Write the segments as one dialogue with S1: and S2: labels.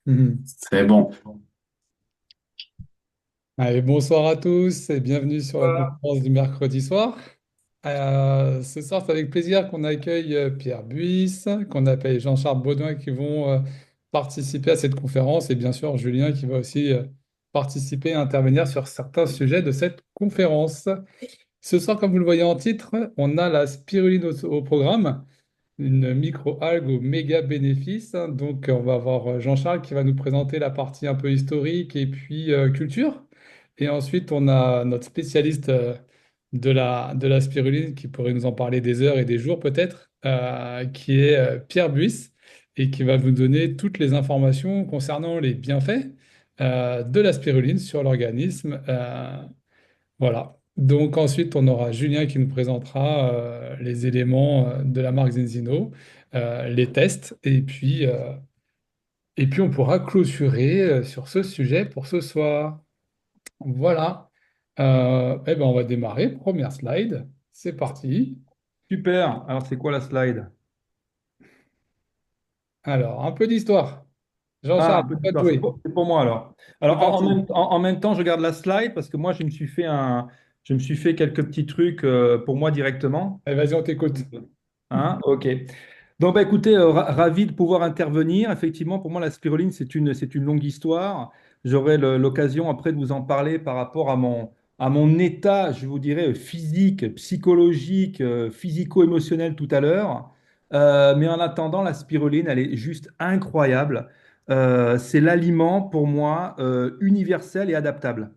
S1: Mhm.
S2: C'est bon.
S1: Allez, bonsoir à tous et bienvenue sur la
S2: Voilà.
S1: conférence du mercredi soir. Ce soir, c'est avec plaisir qu'on accueille Pierre Buys, qu'on appelle Jean-Charles Baudouin qui vont participer à cette conférence et bien sûr Julien qui va aussi participer et intervenir sur certains sujets de cette conférence. Ce soir, comme vous le voyez en titre, on a la spiruline au programme, une micro-algue aux méga bénéfices. Donc, on va avoir Jean-Charles qui va nous présenter la partie un peu historique et puis culture. Et ensuite, on a notre spécialiste de la spiruline qui pourrait nous en parler des heures et des jours peut-être, qui est Pierre Buys et qui va vous donner toutes les informations concernant les bienfaits de la spiruline sur l'organisme. Voilà. Donc ensuite, on aura Julien qui nous présentera les éléments de la marque Zenzino, les tests, et puis on pourra clôturer sur ce sujet pour ce soir. Voilà. Eh ben, on va démarrer. Première slide. C'est parti.
S3: Super. Alors, c'est quoi la slide?
S1: Alors, un peu d'histoire.
S3: Ah,
S1: Jean-Charles,
S3: un peu
S1: pas de
S3: d'histoire. C'est
S1: jouer.
S3: pour moi alors.
S1: C'est
S3: Alors,
S1: parti.
S3: en même temps, je garde la slide parce que moi, je me suis fait quelques petits trucs pour moi directement.
S1: Allez, vas-y, on t'écoute.
S3: Hein? OK. Donc, bah, écoutez, ravi de pouvoir intervenir. Effectivement, pour moi, la spiruline, c'est une longue histoire. J'aurai l'occasion après de vous en parler par rapport à mon état, je vous dirais, physique, psychologique, physico-émotionnel tout à l'heure. Mais en attendant, la spiruline, elle est juste incroyable. C'est l'aliment, pour moi, universel et adaptable.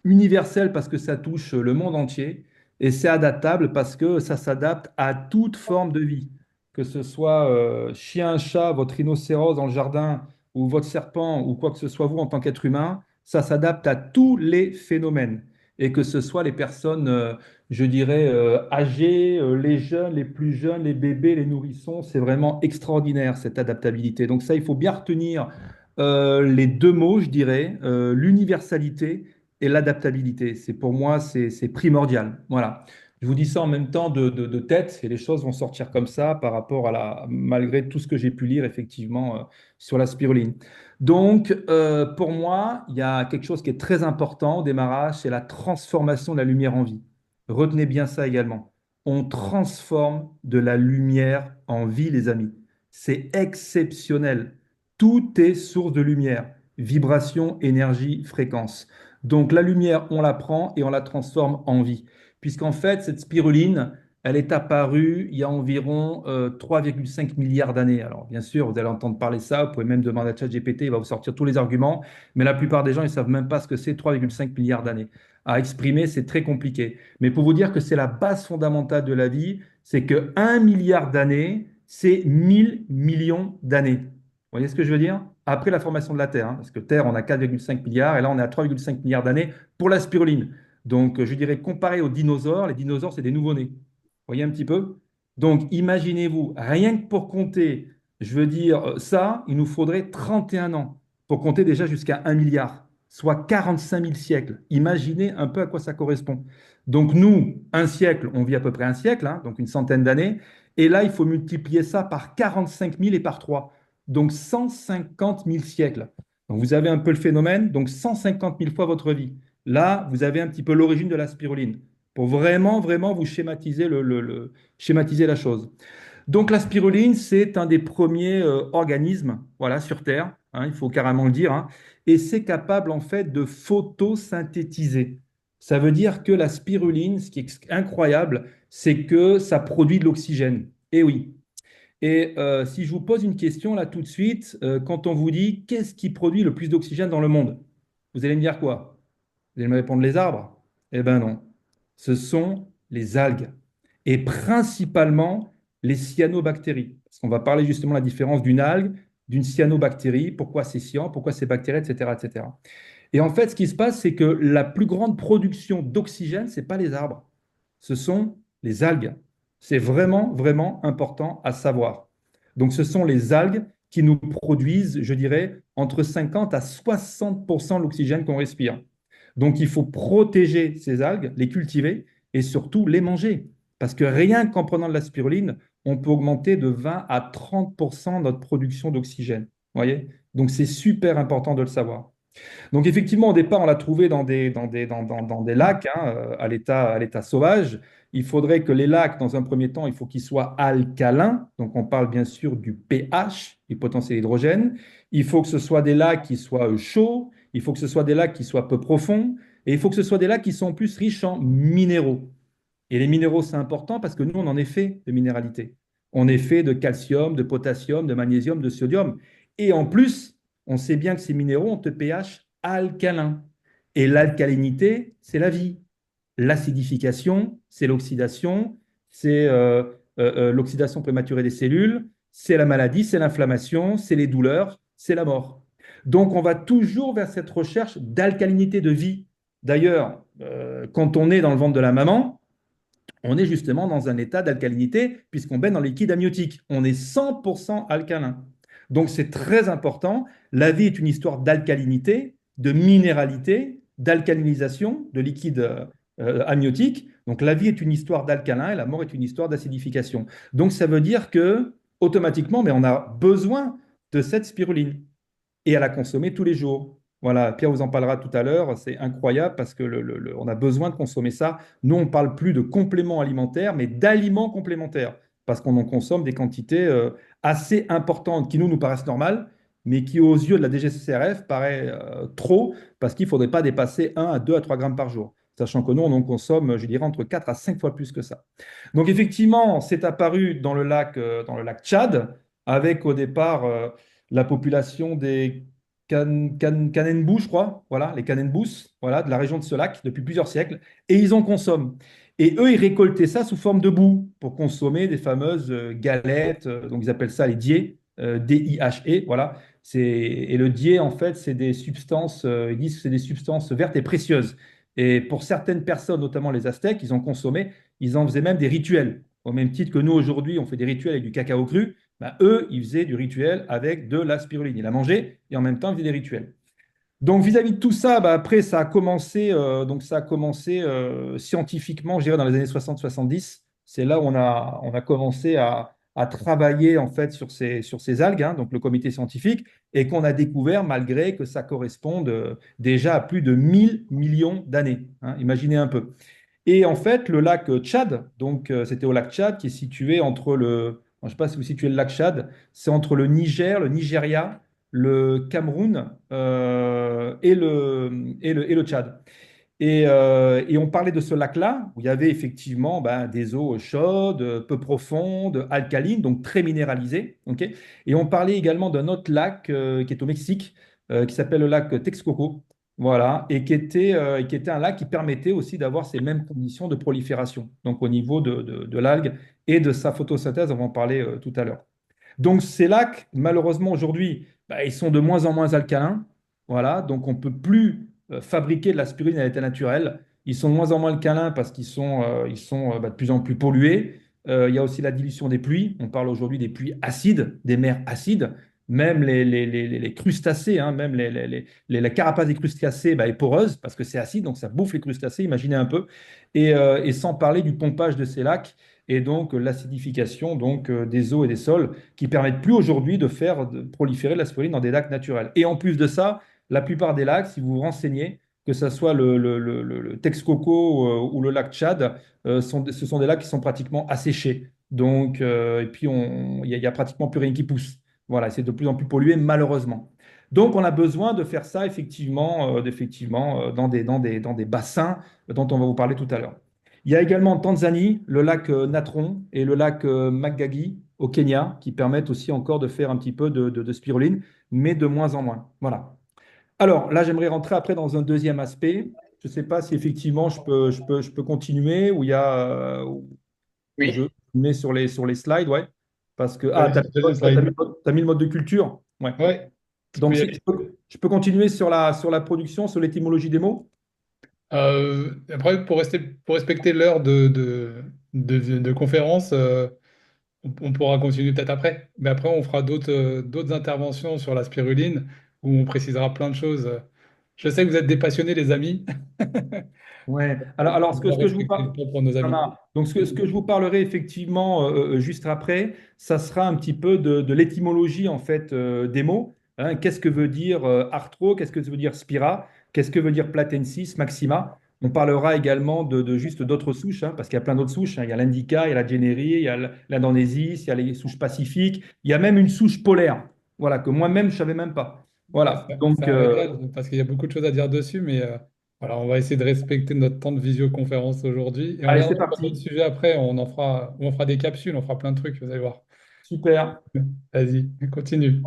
S3: Universel parce que ça touche le monde entier et c'est adaptable parce que ça s'adapte à toute forme de vie. Que ce soit chien, chat, votre rhinocéros dans le jardin ou votre serpent ou quoi que ce soit vous en tant qu'être humain, ça s'adapte à tous les phénomènes. Et que ce soit les personnes, je dirais, âgées, les jeunes, les plus jeunes, les bébés, les nourrissons, c'est vraiment extraordinaire cette adaptabilité. Donc ça, il faut bien retenir les deux mots, je dirais, l'universalité et l'adaptabilité. C'est pour moi, c'est primordial. Voilà. Je vous dis ça en même temps de tête et les choses vont sortir comme ça par rapport à malgré tout ce que j'ai pu lire effectivement sur la spiruline. Donc, pour moi, il y a quelque chose qui est très important au démarrage, c'est la transformation de la lumière en vie. Retenez bien ça également. On transforme de la lumière en vie, les amis. C'est exceptionnel. Tout est source de lumière. Vibration, énergie, fréquence. Donc la lumière, on la prend et on la transforme en vie. Puisqu'en fait, cette spiruline, elle est apparue il y a environ 3,5 milliards d'années. Alors bien sûr, vous allez entendre parler de ça, vous pouvez même demander à ChatGPT, il va vous sortir tous les arguments, mais la plupart des gens, ils ne savent même pas ce que c'est 3,5 milliards d'années. À exprimer, c'est très compliqué. Mais pour vous dire que c'est la base fondamentale de la vie, c'est que 1 milliard d'années, c'est 1 000 millions d'années. Vous voyez ce que je veux dire? Après la formation de la Terre, hein, parce que Terre, on a 4,5 milliards, et là, on est à 3,5 milliards d'années pour la spiruline. Donc, je dirais, comparé aux dinosaures, les dinosaures, c'est des nouveau-nés. Vous voyez un petit peu? Donc, imaginez-vous, rien que pour compter, je veux dire, ça, il nous faudrait 31 ans pour compter déjà jusqu'à 1 milliard, soit 45 000 siècles. Imaginez un peu à quoi ça correspond. Donc, nous, un siècle, on vit à peu près un siècle, hein, donc une centaine d'années. Et là, il faut multiplier ça par 45 000 et par 3. Donc 150 000 siècles. Donc vous avez un peu le phénomène, donc 150 000 fois votre vie. Là, vous avez un petit peu l'origine de la spiruline, pour vraiment, vraiment vous schématiser, schématiser la chose. Donc la spiruline, c'est un des premiers organismes voilà, sur Terre, hein, il faut carrément le dire, hein, et c'est capable en fait de photosynthétiser. Ça veut dire que la spiruline, ce qui est incroyable, c'est que ça produit de l'oxygène. Et oui, et si je vous pose une question là tout de suite, quand on vous dit qu'est-ce qui produit le plus d'oxygène dans le monde, vous allez me dire quoi? Vous allez me répondre les arbres? Eh bien non, ce sont les algues et principalement les cyanobactéries. Parce qu'on va parler justement de la différence d'une algue, d'une cyanobactérie, pourquoi c'est cyan, pourquoi c'est bactérie, etc., etc. Et en fait, ce qui se passe, c'est que la plus grande production d'oxygène, ce n'est pas les arbres, ce sont les algues. C'est vraiment, vraiment important à savoir. Donc, ce sont les algues qui nous produisent, je dirais, entre 50 à 60% de l'oxygène qu'on respire. Donc, il faut protéger ces algues, les cultiver et surtout les manger. Parce que rien qu'en prenant de la spiruline, on peut augmenter de 20 à 30% notre production d'oxygène. voyez? Donc, c'est super important de le savoir. Donc effectivement, au départ, on l'a trouvé dans des lacs hein, à l'état sauvage. Il faudrait que les lacs, dans un premier temps, il faut qu'ils soient alcalins. Donc on parle bien sûr du pH, du potentiel hydrogène. Il faut que ce soit des lacs qui soient chauds. Il faut que ce soit des lacs qui soient peu profonds. Et il faut que ce soit des lacs qui sont plus riches en minéraux. Et les minéraux, c'est important parce que nous, on en est fait de minéralité. On est fait de calcium, de potassium, de magnésium, de sodium. Et en plus, on sait bien que ces minéraux ont un pH alcalin. Et l'alcalinité, c'est la vie. L'acidification, c'est l'oxydation, c'est l'oxydation prématurée des cellules, c'est la maladie, c'est l'inflammation, c'est les douleurs, c'est la mort. Donc, on va toujours vers cette recherche d'alcalinité de vie. D'ailleurs, quand on est dans le ventre de la maman, on est justement dans un état d'alcalinité puisqu'on baigne dans le liquide amniotique. On est 100% alcalin. Donc c'est très important. La vie est une histoire d'alcalinité, de minéralité, d'alcalinisation de liquide amniotique. Donc la vie est une histoire d'alcalin et la mort est une histoire d'acidification. Donc ça veut dire que automatiquement, mais on a besoin de cette spiruline et à la consommer tous les jours. Voilà, Pierre vous en parlera tout à l'heure, c'est incroyable parce que on a besoin de consommer ça. Nous, on ne parle plus de compléments alimentaires, mais d'aliments complémentaires, parce qu'on en consomme des quantités assez importantes qui nous paraissent normales, mais qui aux yeux de la DGCCRF paraît trop, parce qu'il ne faudrait pas dépasser 1 à 2 à 3 grammes par jour, sachant que nous, on en consomme, je dirais, entre 4 à 5 fois plus que ça. Donc effectivement, c'est apparu dans le lac Tchad, avec au départ la population des Kanembu, je crois, voilà, les Kanembousses, voilà, de la région de ce lac depuis plusieurs siècles, et ils en consomment. Et eux, ils récoltaient ça sous forme de boue pour consommer des fameuses galettes, donc ils appellent ça les diés, D-I-H-E, voilà. Et le dié, en fait, c'est des substances, ils disent que c'est des substances vertes et précieuses. Et pour certaines personnes, notamment les Aztèques, ils en consommaient, ils en faisaient même des rituels. Au même titre que nous, aujourd'hui, on fait des rituels avec du cacao cru, bah, eux, ils faisaient du rituel avec de la spiruline. Ils la mangeaient et en même temps, ils faisaient des rituels. Donc, vis-à-vis de tout ça, bah, après, ça a commencé scientifiquement, je dirais, dans les années 60-70. C'est là où on a commencé à travailler, en fait, sur ces algues, hein, donc le comité scientifique, et qu'on a découvert, malgré que ça corresponde déjà à plus de 1 000 millions d'années, hein. Imaginez un peu. Et en fait, le lac Tchad, donc c'était au lac Tchad qui est situé entre je ne sais pas si vous situez le lac Tchad, c'est entre le Niger, le Nigeria, le Cameroun et le Tchad. Et on parlait de ce lac-là, où il y avait effectivement ben, des eaux chaudes, peu profondes, alcalines, donc très minéralisées. Ok. Et on parlait également d'un autre lac qui est au Mexique, qui s'appelle le lac Texcoco. Voilà, qui était un lac qui permettait aussi d'avoir ces mêmes conditions de prolifération, donc au niveau de l'algue et de sa photosynthèse, on va en parler tout à l'heure. Donc ces lacs, malheureusement aujourd'hui, bah, ils sont de moins en moins alcalins. Voilà, donc on ne peut plus fabriquer de la spiruline à l'état naturel. Ils sont de moins en moins alcalins parce ils sont bah, de plus en plus pollués. Il y a aussi la dilution des pluies. On parle aujourd'hui des pluies acides, des mers acides. Même les crustacés, hein, même la carapace des crustacés bah, est poreuse parce que c'est acide, donc ça bouffe les crustacés, imaginez un peu. Et sans parler du pompage de ces lacs et donc l'acidification des eaux et des sols qui permettent plus aujourd'hui de proliférer de la spiruline dans des lacs naturels. Et en plus de ça, la plupart des lacs, si vous vous renseignez, que ce soit le Texcoco ou le lac Tchad, ce sont des lacs qui sont pratiquement asséchés. Donc, et puis, il y a pratiquement plus rien qui pousse. Voilà, c'est de plus en plus pollué, malheureusement. Donc, on a besoin de faire ça effectivement dans des bassins dont on va vous parler tout à l'heure. Il y a également en Tanzanie le lac Natron et le lac Magagi au Kenya qui permettent aussi encore de faire un petit peu de spiruline, mais de moins en moins. Voilà. Alors là, j'aimerais rentrer après dans un deuxième aspect. Je ne sais pas si effectivement je peux continuer ou il y a ou je
S1: Oui.
S3: mets sur les slides, ouais. Parce que
S1: Deuxième slide.
S3: t'as mis le mode de culture, ouais.
S1: Ouais, tu peux
S3: Donc
S1: y aller.
S3: je peux continuer sur la production, sur l'étymologie des mots.
S1: Après, pour respecter l'heure de conférence, on pourra continuer peut-être après. Mais après, on fera d'autres interventions sur la spiruline où on précisera plein de choses. Je sais que vous êtes des passionnés, les amis.
S3: Ouais. Alors
S1: On va
S3: ce que je vous
S1: respecter le
S3: parle,
S1: temps pour nos amis.
S3: voilà. Donc ce que je vous parlerai effectivement juste après, ça sera un petit peu de l'étymologie en fait des mots. Hein, qu'est-ce que veut dire arthro? Qu'est-ce que veut dire spira? Qu'est-ce que veut dire platensis, maxima? On parlera également de juste d'autres souches, hein, parce qu'il y a plein d'autres souches, hein. Il y a l'indica, il y a la Jennérie, il y a l'andonésis, il y a les souches pacifiques, il y a même une souche polaire, voilà, que moi-même, je ne savais même pas.
S1: Ah,
S3: Voilà,
S1: c'est
S3: donc,
S1: un régal parce qu'il y a beaucoup de choses à dire dessus, mais voilà, on va essayer de respecter notre temps de visioconférence aujourd'hui et on
S3: allez, c'est
S1: reviendra sur d'autres
S3: parti.
S1: sujets après. On fera des capsules, on fera plein de trucs, vous allez voir.
S3: Super.
S1: Vas-y, continue.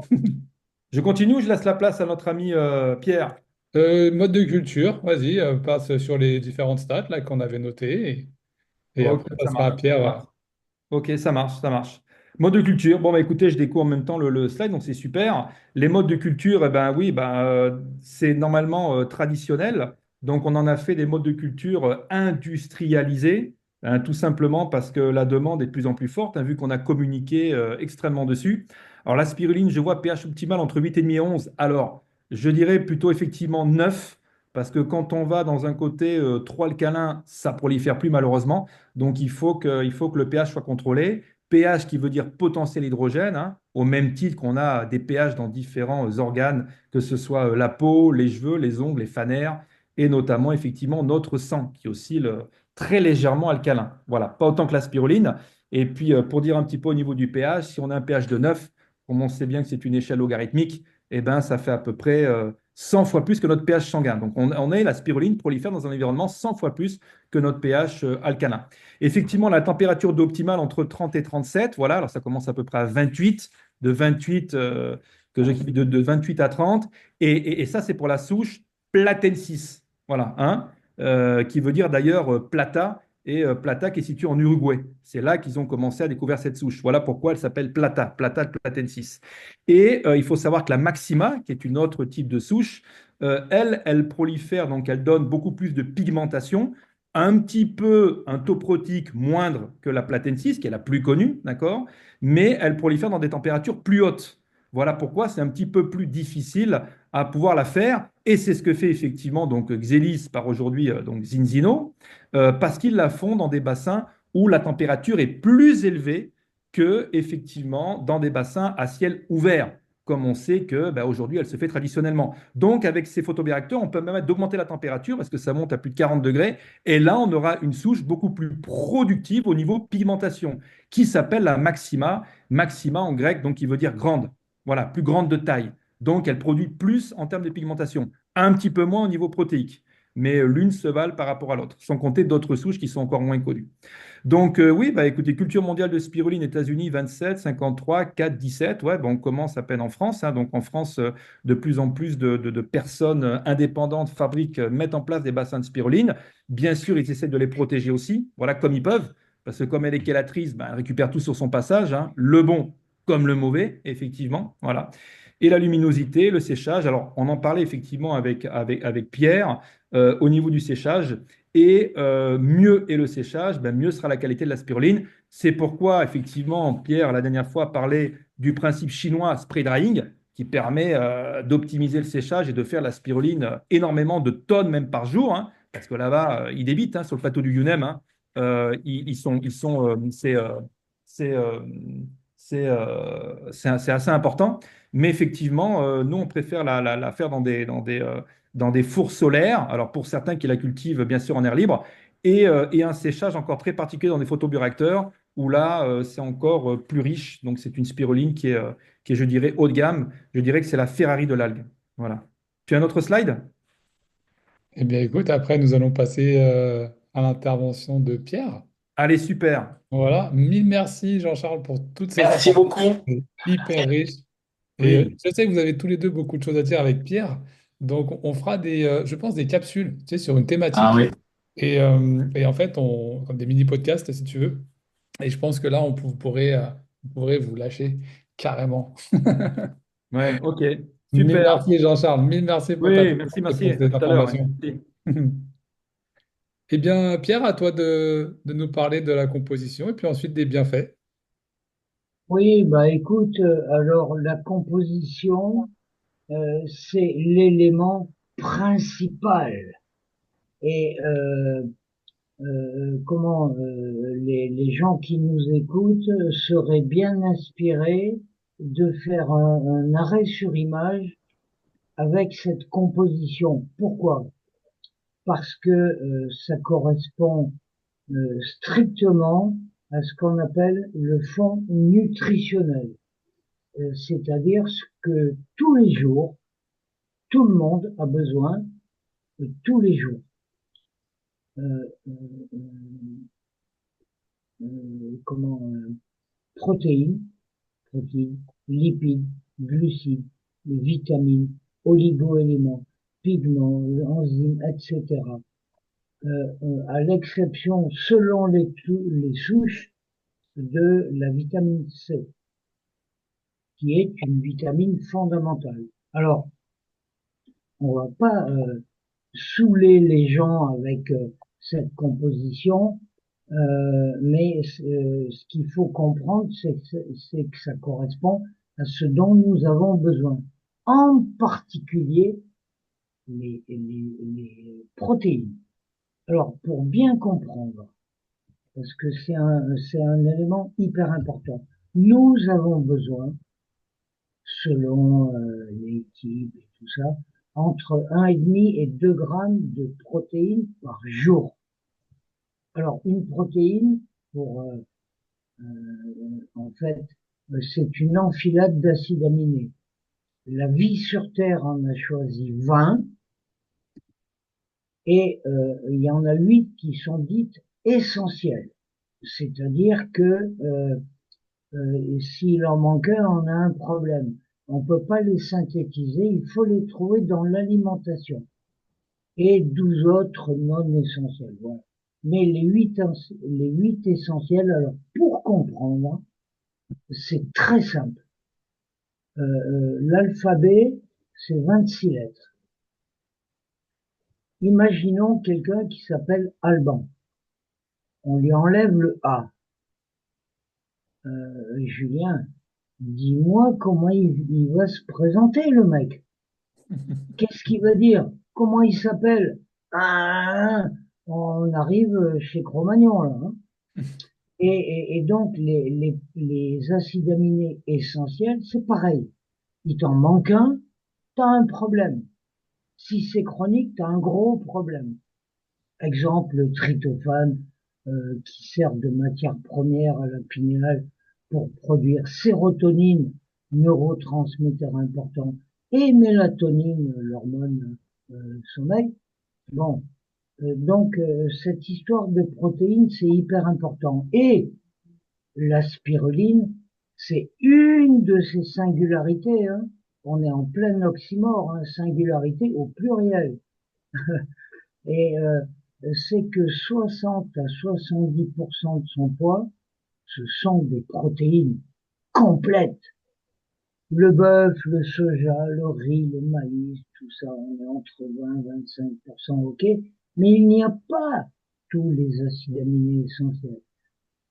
S3: Je continue ou je laisse la place à notre ami Pierre?
S1: Mode de culture, vas-y, passe sur les différentes stats là qu'on avait notées et
S3: Ok,
S1: après ça
S3: ça
S1: sera à
S3: marche.
S1: Pierre.
S3: Ça marche. Ok, ça marche, ça marche. Mode de culture. Bon, bah, écoutez, je découvre en même temps le slide, donc c'est super. Les modes de culture, eh ben, oui, c'est normalement traditionnel. Donc, on en a fait des modes de culture industrialisés, hein, tout simplement parce que la demande est de plus en plus forte, hein, vu qu'on a communiqué extrêmement dessus. Alors, la spiruline, je vois pH optimal entre 8,5 et 11. Alors, je dirais plutôt effectivement 9, parce que quand on va dans un côté trop alcalin, ça prolifère plus malheureusement. Donc, il faut que le pH soit contrôlé. pH qui veut dire potentiel hydrogène, hein, au même titre qu'on a des pH dans différents organes, que ce soit la peau, les cheveux, les ongles, les fanères, et notamment effectivement notre sang qui oscille très légèrement alcalin. Voilà, pas autant que la spiruline. Et puis, pour dire un petit peu au niveau du pH, si on a un pH de 9, comme on sait bien que c'est une échelle logarithmique, eh ben, ça fait à peu près 100 fois plus que notre pH sanguin. Donc, on est la spiruline prolifère dans un environnement 100 fois plus que notre pH alcalin. Effectivement, la température d'eau optimale entre 30 et 37, voilà, alors ça commence à peu près à 28, de 28, que j'équilibre de 28 à 30, et ça, c'est pour la souche platensis, voilà, hein, qui veut dire d'ailleurs plata, et plata qui est situé en Uruguay. C'est là qu'ils ont commencé à découvrir cette souche. Voilà pourquoi elle s'appelle plata, plata platensis. Et il faut savoir que la maxima, qui est une autre type de souche, elle prolifère, donc elle donne beaucoup plus de pigmentation, un petit peu un taux protique moindre que la platensis, qui est la plus connue, d'accord? Mais elle prolifère dans des températures plus hautes. Voilà pourquoi c'est un petit peu plus difficile à pouvoir la faire. Et c'est ce que fait effectivement donc Xelis par aujourd'hui donc Zinzino, parce qu'ils la font dans des bassins où la température est plus élevée que effectivement dans des bassins à ciel ouvert, comme on sait que aujourd'hui elle se fait traditionnellement. Donc avec ces photobioréacteurs, on peut même d'augmenter la température parce que ça monte à plus de 40 degrés et là, on aura une souche beaucoup plus productive au niveau pigmentation, qui s'appelle la maxima. Maxima en grec, donc qui veut dire grande. Voilà, plus grande de taille. Donc, elle produit plus en termes de pigmentation, un petit peu moins au niveau protéique. Mais l'une se valent par rapport à l'autre, sans compter d'autres souches qui sont encore moins connues. Donc, oui, bah, écoutez, culture mondiale de spiruline, États-Unis, 27, 53, 4, 17. Ouais, bah, on commence à peine en France, hein. Donc, en France, de plus en plus de personnes indépendantes fabriquent, mettent en place des bassins de spiruline. Bien sûr, ils essaient de les protéger aussi, voilà, comme ils peuvent, parce que comme elle est chélatrice, bah, elle récupère tout sur son passage, hein, le bon comme le mauvais, effectivement. Voilà. Et la luminosité, le séchage. Alors, on en parlait effectivement avec Pierre au niveau du séchage. Et mieux est le séchage, ben mieux sera la qualité de la spiruline. C'est pourquoi, effectivement, Pierre, la dernière fois, parlait du principe chinois spray drying, qui permet d'optimiser le séchage et de faire la spiruline énormément de tonnes, même par jour, hein, parce que là-bas, ils débitent hein, sur le plateau du Yunnan. Hein. C'est c'est euh, c'est assez important. Mais effectivement, nous, on préfère la faire dans des fours solaires. Alors pour certains qui la cultivent bien sûr en air libre, et un séchage encore très particulier dans des photobioréacteurs où là c'est encore plus riche. Donc c'est une spiruline qui est, je dirais, haut de gamme. Je dirais que c'est la Ferrari de l'algue. Voilà. Tu as un autre slide?
S1: Eh bien, écoute, après, nous allons passer à l'intervention de Pierre.
S3: Allez, super.
S1: Voilà, mille merci Jean-Charles pour toutes ces
S2: Merci
S1: informations
S2: beaucoup.
S1: hyper riches. Et
S3: Oui,
S1: je sais que vous avez tous les deux beaucoup de choses à dire avec Pierre. Donc, on fera je pense, des capsules, tu sais, sur une
S2: Ah
S1: thématique.
S2: oui.
S1: Et en fait, comme des mini-podcasts, si tu veux. Et je pense que là, vous pourrez vous lâcher carrément.
S3: ouais, ok,
S1: Mille
S3: super.
S1: merci Jean-Charles, mille merci pour ta
S3: Oui, merci,
S1: présence et
S3: merci.
S1: pour
S3: À
S1: cette
S3: tout à l'heure. Ouais.
S1: information.
S3: Merci.
S1: Eh bien, Pierre, à toi de nous parler de la composition et puis ensuite des bienfaits.
S4: Oui, bah écoute, alors la composition, c'est l'élément principal. Et comment les gens qui nous écoutent seraient bien inspirés de faire un arrêt sur image avec cette composition. Pourquoi? Parce que ça correspond strictement à ce qu'on appelle le fond nutritionnel, c'est-à-dire ce que tous les jours, tout le monde a besoin tous les jours. Euh, euh, comment protéines, protéines, lipides, glucides, vitamines, oligo-éléments, pigments, enzymes, etc. À l'exception, selon les souches, de la vitamine C, qui est une vitamine fondamentale. Alors, on va pas saouler les gens avec cette composition, mais ce qu'il faut comprendre, c'est que ça correspond à ce dont nous avons besoin. En particulier, les protéines. Alors, pour bien comprendre, parce que c'est un élément hyper important, nous avons besoin, selon l'équipe et tout ça, entre 1,5 et 2 grammes de protéines par jour. Alors, une protéine, pour en fait, c'est une enfilade d'acides aminés. La vie sur Terre en a choisi 20 et il y en a 8 qui sont dites essentielles. C'est-à-dire que s'il en manque un, on a un problème. On ne peut pas les synthétiser, il faut les trouver dans l'alimentation. Et 12 autres non essentiels. Voilà. Mais les 8 essentiels, alors pour comprendre, c'est très simple. L'alphabet, c'est 26 lettres. Imaginons quelqu'un qui s'appelle Alban. On lui enlève le A. Julien, dis-moi comment il va se présenter, le mec. Qu'est-ce qu'il va dire? Comment il s'appelle? Ah, on arrive chez Cro-Magnon, là. Hein. Et donc, les acides aminés essentiels, c'est pareil. Il t'en manque un, t'as un problème. Si c'est chronique, t'as un gros problème. Exemple, le tryptophane, qui sert de matière première à la pinéale pour produire sérotonine, neurotransmetteur important, et mélatonine, l'hormone sommeil. Bon, donc cette histoire de protéines, c'est hyper important. Et la spiruline, c'est une de ces singularités. Hein. On est en plein oxymore, hein, singularité au pluriel. Et c'est que 60 à 70% de son poids, ce sont des protéines complètes. Le bœuf, le soja, le riz, le maïs, tout ça, on est entre 20 et 25%, ok. Mais il n'y a pas tous les acides aminés essentiels.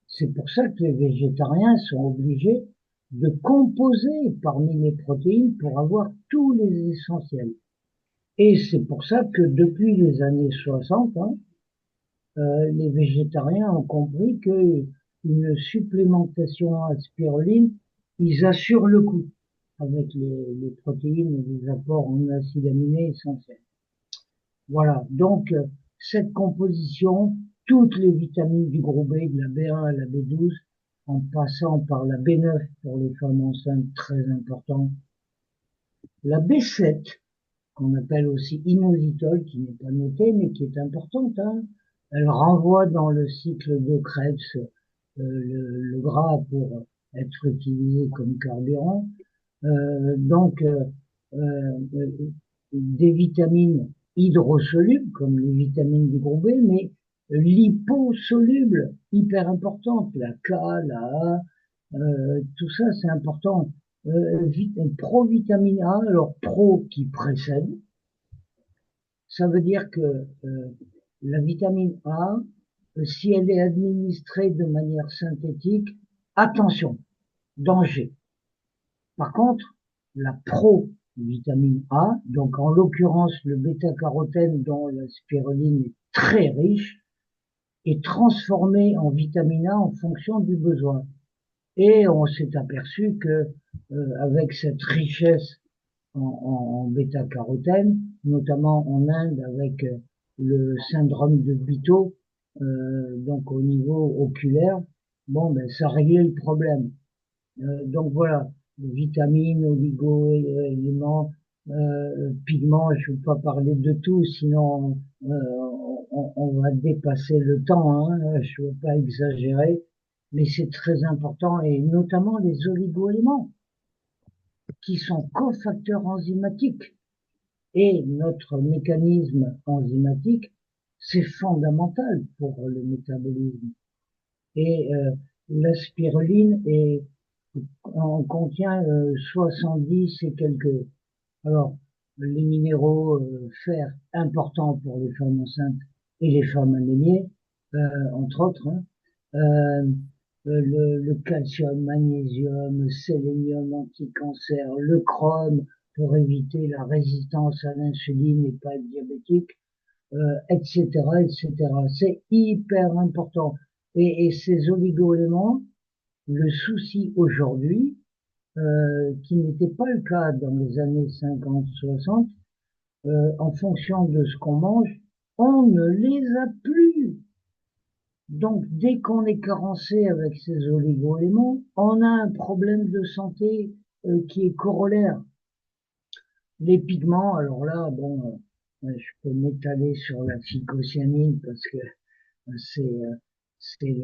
S4: C'est pour ça que les végétariens sont obligés de composer parmi les protéines pour avoir tous les essentiels. Et c'est pour ça que depuis les années 60, hein, les végétariens ont compris que une supplémentation à spiruline, ils assurent le coup avec les protéines et les apports en acides aminés essentiels. Voilà. Donc, cette composition, toutes les vitamines du groupe B, de la B1 à la B12, en passant par la B9 pour les femmes enceintes, très important, la B7, qu'on appelle aussi inositol, qui n'est pas notée, mais qui est importante, hein. Elle renvoie dans le cycle de Krebs le gras pour être utilisé comme carburant. Donc, euh, des vitamines hydrosolubles, comme les vitamines du groupe B, mais liposolubles, hyper importantes, la K, la A, tout ça c'est important. Provitamine A, alors pro qui précède, ça veut dire que la vitamine A, si elle est administrée de manière synthétique, attention, danger. Par contre, la pro-vitamine A, donc en l'occurrence le bêta-carotène dont la spiruline est très riche, est transformée en vitamine A en fonction du besoin. Et on s'est aperçu que avec cette richesse en bêta-carotène, notamment en Inde avec le syndrome de Bittot, donc au niveau oculaire, bon, ben, ça réglait le problème. Donc voilà, vitamines, oligo-éléments, pigments, je ne veux pas parler de tout, sinon on va dépasser le temps, hein, je ne veux pas exagérer, mais c'est très important, et notamment les oligo-éléments, qui sont cofacteurs enzymatiques. Et notre mécanisme enzymatique, c'est fondamental pour le métabolisme. Et la spiruline en contient 70 et quelques. Alors, les minéraux fer importants pour les femmes enceintes et les femmes anémiées, entre autres, hein, euh, le calcium, magnésium, sélénium anti-cancer, le chrome pour éviter la résistance à l'insuline et pas être diabétique, etc., etc. C'est hyper important. Et ces oligo-éléments, le souci aujourd'hui, qui n'était pas le cas dans les années 50-60, en fonction de ce qu'on mange, on ne les a plus. Donc, dès qu'on est carencé avec ces oligo-éléments, on a un problème de santé qui est corollaire. Les pigments, alors là, bon, je peux m'étaler sur la phycocyanine parce que c'est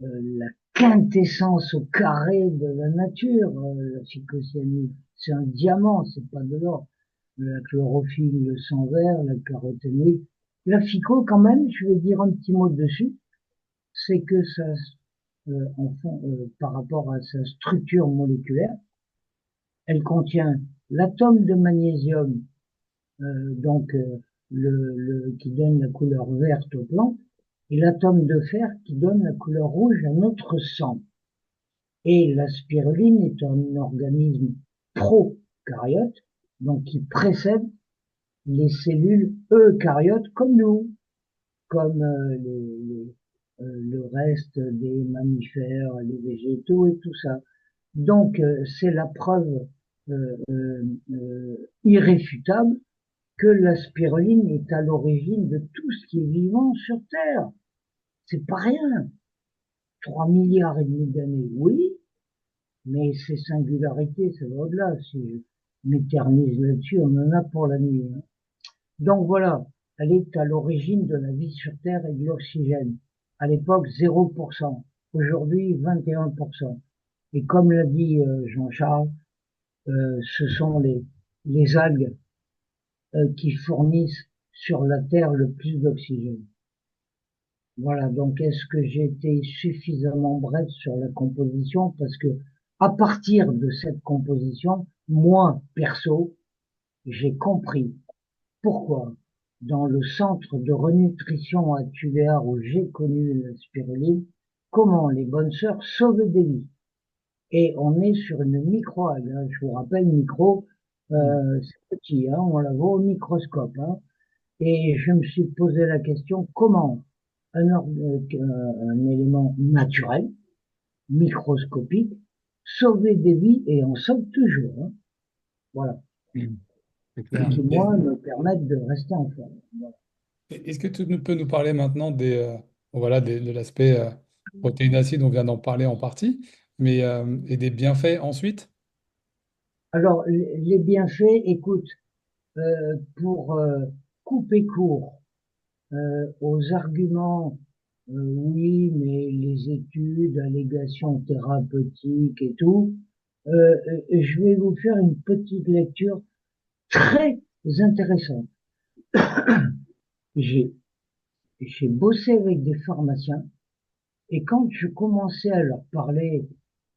S4: la quintessence au carré de la nature, la phycocyanine. C'est un diamant, c'est pas de l'or. La chlorophylle, le sang vert, la caroténite. La phyco, quand même, je vais dire un petit mot dessus, c'est que ça, par rapport à sa structure moléculaire, elle contient l'atome de magnésium, donc qui donne la couleur verte aux plantes, et l'atome de fer qui donne la couleur rouge à notre sang. Et la spiruline est un organisme prokaryote, donc qui précède les cellules eucaryotes comme nous, comme le reste des mammifères, les végétaux et tout ça. Donc c'est la preuve irréfutable que la spiruline est à l'origine de tout ce qui est vivant sur Terre. C'est pas rien. 3 milliards et demi d'années, oui, mais ces singularités, ça va au-delà. Si je m'éternise là-dessus, on en a pour la nuit. Hein. Donc voilà, elle est à l'origine de la vie sur Terre et de l'oxygène. À l'époque, 0%. Aujourd'hui, 21%. Et comme l'a dit Jean-Charles, ce sont les algues qui fournissent sur la Terre le plus d'oxygène. Voilà, donc est-ce que j'ai été suffisamment bref sur la composition? Parce que à partir de cette composition, moi, perso, j'ai compris pourquoi dans le centre de renutrition à Tuléar où j'ai connu la spiruline, comment les bonnes sœurs sauvaient des vies. Et on est sur une microalgue, hein, je vous rappelle, micro, c'est petit, hein, on la voit au microscope. Hein, et je me suis posé la question, comment un élément naturel, microscopique, sauver des vies, et on sauve toujours. Hein, voilà.
S1: C'est clair.
S4: Qui, moi, me permettent de rester en forme. Voilà.
S1: Est-ce que tu peux nous parler maintenant voilà, de l'aspect protéines acides, on vient d'en parler en partie, mais et des bienfaits ensuite?
S4: Alors, les bienfaits, écoute, pour couper court aux arguments, oui, mais les études, allégations thérapeutiques et tout, je vais vous faire une petite lecture très intéressante. J'ai j'ai bossé avec des pharmaciens et quand je commençais à leur parler,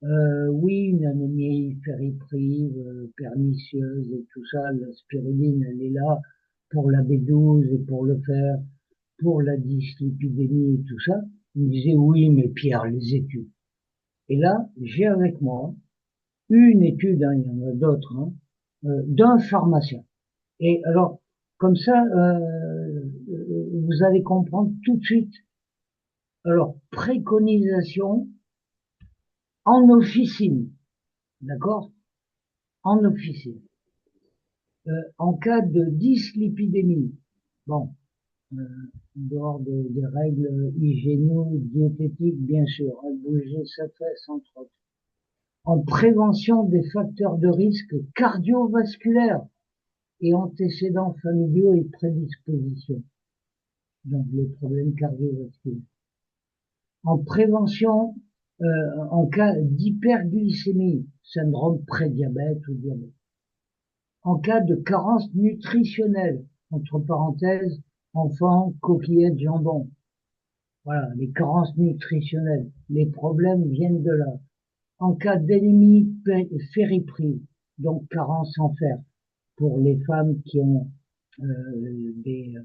S4: oui, une anémie périprive, pernicieuse et tout ça, la spiruline, elle est là pour la B12 et pour le fer, pour la dyslipidémie et tout ça. Ils me disaient, oui, mais Pierre, les études. Et là, j'ai avec moi une étude, hein, il y en a d'autres, hein, d'un pharmacien. Et alors, comme ça, vous allez comprendre tout de suite. Alors, préconisation en officine. d'accord, en officine. En cas de dyslipidémie, bon, euh, en dehors des règles hygiéno-diététiques, bien sûr, hein, bouger sa fesse, entre autres. En prévention des facteurs de risque cardiovasculaires et antécédents familiaux et prédispositions, donc les problèmes cardiovasculaires. En prévention, en cas d'hyperglycémie, syndrome prédiabète ou diabète. En cas de carence nutritionnelle, entre parenthèses, enfants, coquillettes, jambon. Voilà, les carences nutritionnelles. Les problèmes viennent de là. En cas d'anémie férriprine, donc carence en fer, pour les femmes qui ont des,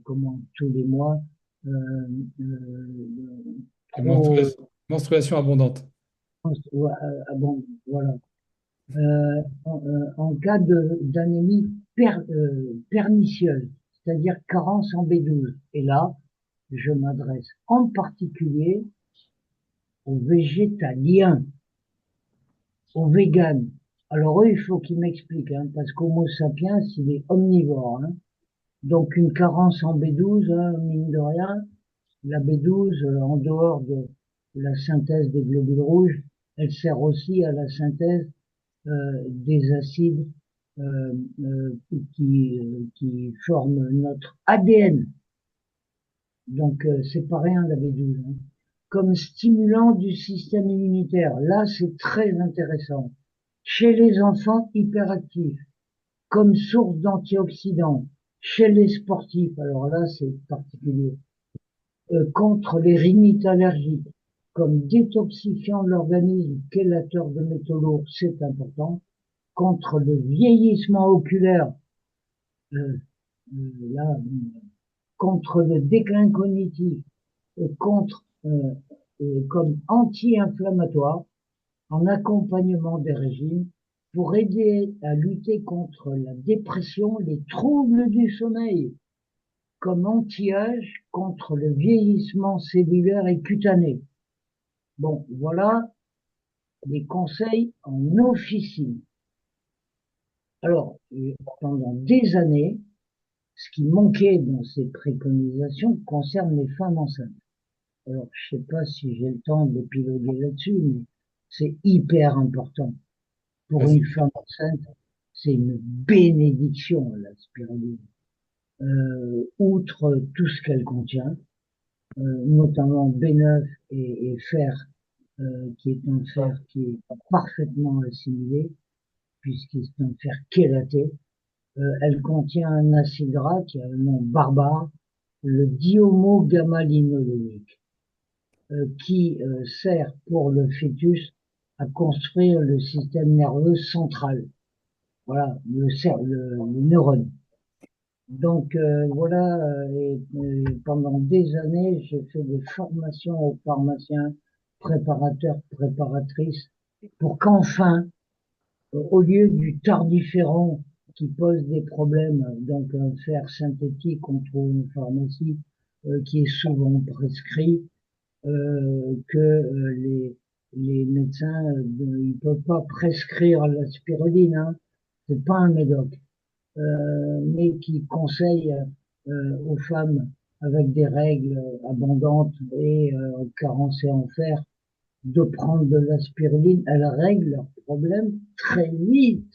S4: comment, tous les mois, euh,
S1: Une
S4: trop,
S1: menstruation abondante.
S4: ah bon, voilà. En cas d'anémie pernicieuse, c'est-à-dire carence en B12. Et là, je m'adresse en particulier aux végétaliens, aux véganes. Alors eux, il faut qu'ils m'expliquent, hein, parce qu'Homo sapiens, il est omnivore. Hein. Donc une carence en B12, hein, mine de rien, la B12, en dehors de la synthèse des globules rouges, elle sert aussi à la synthèse des acides euh, euh, qui forment notre ADN. Donc c'est pas rien la B12. Hein. Comme stimulant du système immunitaire. Là, c'est très intéressant. Chez les enfants hyperactifs, comme source d'antioxydants. Chez les sportifs, alors là, c'est particulier. Contre les rhinites allergiques, comme détoxifiant de l'organisme, chélateur de métaux lourds, c'est important. Contre le vieillissement oculaire, euh, là, contre le déclin cognitif, et contre, comme anti-inflammatoire, en accompagnement des régimes, pour aider à lutter contre la dépression, les troubles du sommeil, comme anti-âge contre le vieillissement cellulaire et cutané. Bon, voilà les conseils en officine. Alors, pendant des années, ce qui manquait dans ces préconisations concerne les femmes enceintes. Alors, je sais pas si j'ai le temps d'épiloguer là-dessus, mais c'est hyper important. Pour
S1: Vas-y.
S4: une femme enceinte, c'est une bénédiction, la spiruline. Outre tout ce qu'elle contient, notamment B9 et fer, qui est un fer qui est parfaitement assimilé, puisqu'il est un fer chélaté. Elle contient un acide gras qui a un nom barbare, le dihomogamma-linolénique, qui sert pour le fœtus à construire le système nerveux central. Voilà, le neurone. Donc voilà, et pendant des années, j'ai fait des formations aux pharmaciens, préparateurs, préparatrices, pour qu'enfin, au lieu du tardiféron qui pose des problèmes, donc un fer synthétique qu'on trouve en pharmacie, qui est souvent prescrit, que les médecins ils peuvent pas prescrire la spiruline, hein, c'est pas un médoc, mais qui conseille aux femmes avec des règles abondantes et carencées en fer de prendre de la spiruline. Elles règlent leurs problèmes très vite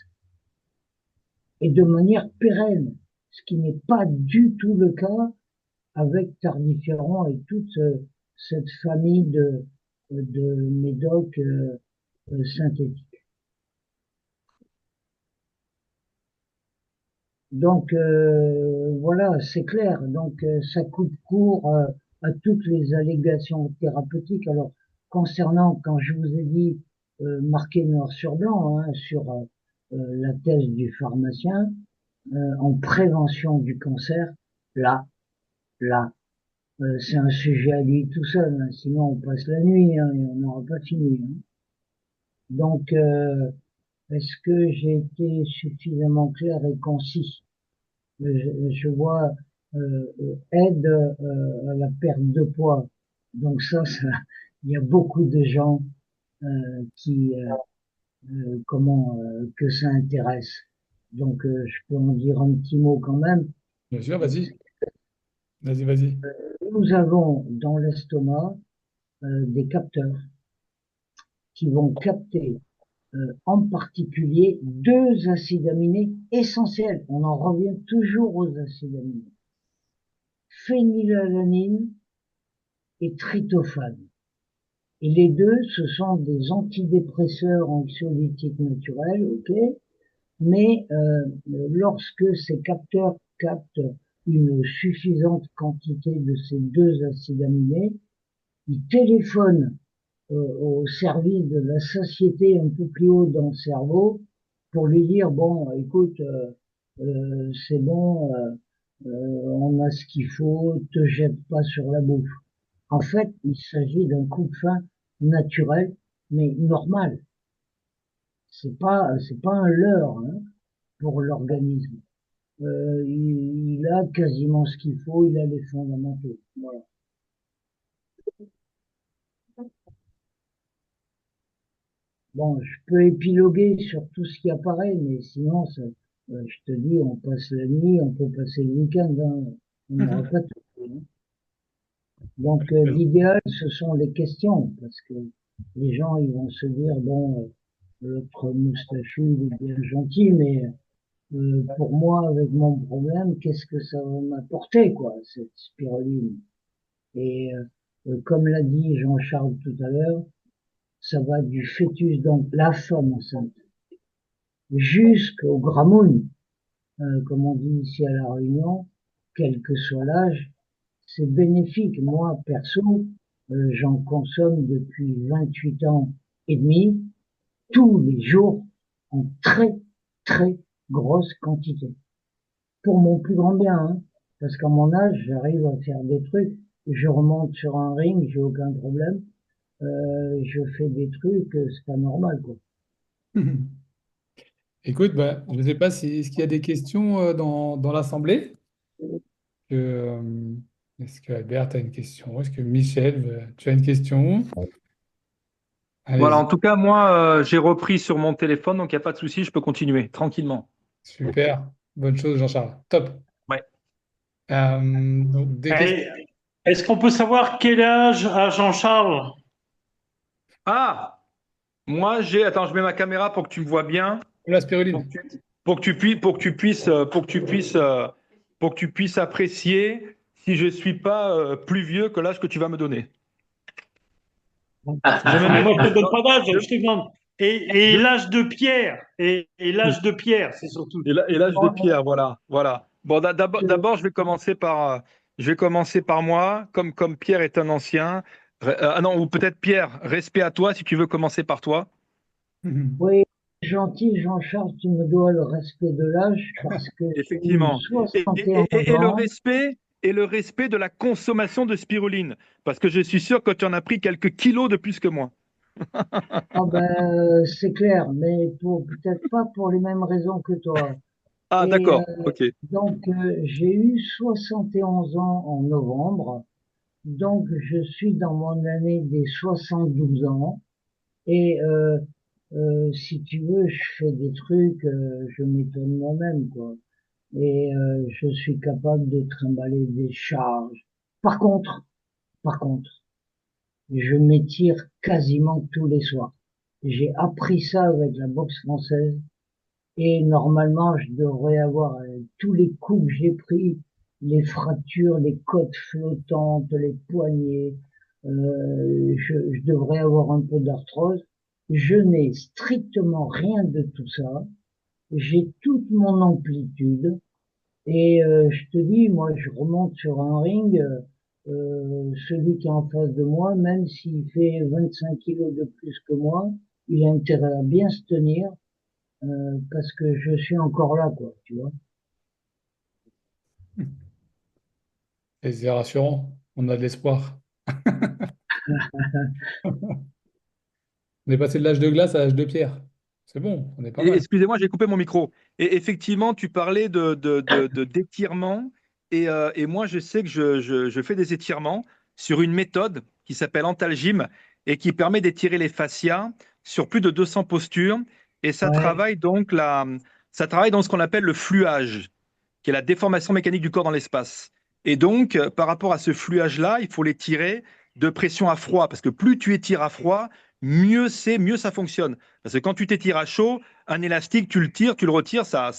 S4: et de manière pérenne, ce qui n'est pas du tout le cas avec Tardiféron et toute cette famille de médocs synthétiques. Donc voilà, c'est clair. Donc ça coupe court à toutes les allégations thérapeutiques. Alors concernant, quand je vous ai dit marqué noir sur blanc hein, sur la thèse du pharmacien en prévention du cancer, là, là, c'est un sujet à lui tout seul. Hein, sinon on passe la nuit hein, et on n'aura pas fini. Hein. Donc est-ce que j'ai été suffisamment clair et concis? Je vois aide à la perte de poids. Donc ça, il y a beaucoup de gens qui comment que ça intéresse. Donc, je peux en dire un petit mot quand même.
S1: Bien sûr, vas-y. Vas-y, vas-y.
S4: Nous avons dans l'estomac des capteurs qui vont capter en particulier deux acides aminés essentiels. On en revient toujours aux acides aminés. Phénylalanine et tryptophane. Et les deux, ce sont des antidépresseurs anxiolytiques naturels, ok, mais lorsque ces capteurs captent une suffisante quantité de ces deux acides aminés, ils téléphonent au service de la satiété un peu plus haut dans le cerveau pour lui dire, bon, écoute, c'est bon, on a ce qu'il faut, te jette pas sur la bouffe. En fait, il s'agit d'un coup de faim naturel, mais normal. C'est pas un leurre, hein, pour l'organisme. Il a quasiment ce qu'il faut, il a les fondamentaux. Voilà. Bon, je peux épiloguer sur tout ce qui apparaît, mais sinon, ça, je te dis, on passe la nuit, on peut passer le week-end, hein, on n'aura pas tout fait, hein. Donc, l'idéal, ce sont les questions, parce que les gens, ils vont se dire, bon, l'autre moustachu, il est bien gentil, mais pour moi, avec mon problème, qu'est-ce que ça va m'apporter, quoi, cette spiruline? Et comme l'a dit Jean-Charles tout à l'heure, ça va du fœtus, donc la femme enceinte, jusqu'au gramoun, comme on dit ici à La Réunion, quel que soit l'âge, c'est bénéfique. Moi, perso, j'en consomme depuis 28 ans et demi, tous les jours, en très, très grosse quantité. Pour mon plus grand bien, hein, parce qu'à mon âge, j'arrive à faire des trucs, je remonte sur un ring, j'ai aucun problème, je fais des trucs, c'est pas normal, quoi.
S1: Écoute, bah, je ne sais pas si est-ce qu'il y a des questions dans l'assemblée. Est-ce que Albert a une question? Est-ce que Michel, tu as une question?
S3: Voilà,
S1: Allez-y.
S3: en tout cas, moi, j'ai repris sur mon téléphone, donc il n'y a pas de souci, je peux continuer tranquillement.
S1: Super. Bonne chose, Jean-Charles. Top.
S3: Ouais.
S1: Donc, des questions
S2: Et est-ce qu'on peut savoir quel âge a Jean-Charles?
S3: Ah, attends, je mets ma caméra pour que tu me vois bien,
S1: pour la
S3: pour
S1: spiruline.
S3: que tu puisses apprécier si je suis pas plus vieux que l'âge que tu vas me donner. Je me
S2: Mais
S3: mets,
S2: moi, je te donne
S3: non,
S2: pas d'âge,
S3: je-
S2: je te demande. Et
S3: je-
S2: l'âge de Pierre. Et l'âge de Pierre, c'est surtout.
S3: et l'âge de pierre, voilà, voilà. Bon, d'abord, je vais commencer par moi, comme Pierre est un ancien. Ah non, ou peut-être Pierre, respect à toi si tu veux commencer par toi.
S4: Oui, gentil Jean-Charles, tu me dois le respect de l'âge parce que j'ai eu
S3: Effectivement. Et
S4: 71 ans.
S3: le respect de la consommation de spiruline. Parce que je suis sûr que tu en as pris quelques kilos de plus que moi.
S4: Ah ben, c'est clair, mais peut-être pas pour les mêmes raisons que toi.
S3: Ah,
S4: Et
S3: d'accord. OK.
S4: donc, j'ai eu 71 ans en novembre. Donc, je suis dans mon année des 72 ans. Et si tu veux, je fais des trucs, je m'étonne moi-même, quoi. Et je suis capable de trimballer des charges. Par contre, par contre, je m'étire quasiment tous les soirs. J'ai appris ça avec la boxe française et normalement, je devrais avoir tous les coups que j'ai pris, les fractures, les côtes flottantes, les poignets, je devrais avoir un peu d'arthrose. Je n'ai strictement rien de tout ça. J'ai toute mon amplitude. Et je te dis, moi, je remonte sur un ring, celui qui est en face de moi, même s'il fait 25 kilos de plus que moi, il a intérêt à bien se tenir, parce que je suis encore là, quoi, tu vois.
S1: Et c'est rassurant. On a de l'espoir. On est passé de l'âge de glace à l'âge de pierre. C'est bon, on est pas mal.
S3: Excusez-moi, j'ai coupé mon micro. Et effectivement, tu parlais d'étirement. Et moi, je sais que je fais des étirements sur une méthode qui s'appelle Antalgym et qui permet d'étirer les fascias sur plus de 200 postures et
S4: Ouais.
S3: ça travaille dans ce qu'on appelle le fluage, qui est la déformation mécanique du corps dans l'espace. Et donc, par rapport à ce fluage-là, il faut les tirer de pression à froid, parce que plus tu étires à froid, mieux c'est, mieux ça fonctionne. Parce que quand tu t'étires à chaud, un élastique, tu le tires, tu le retires, ça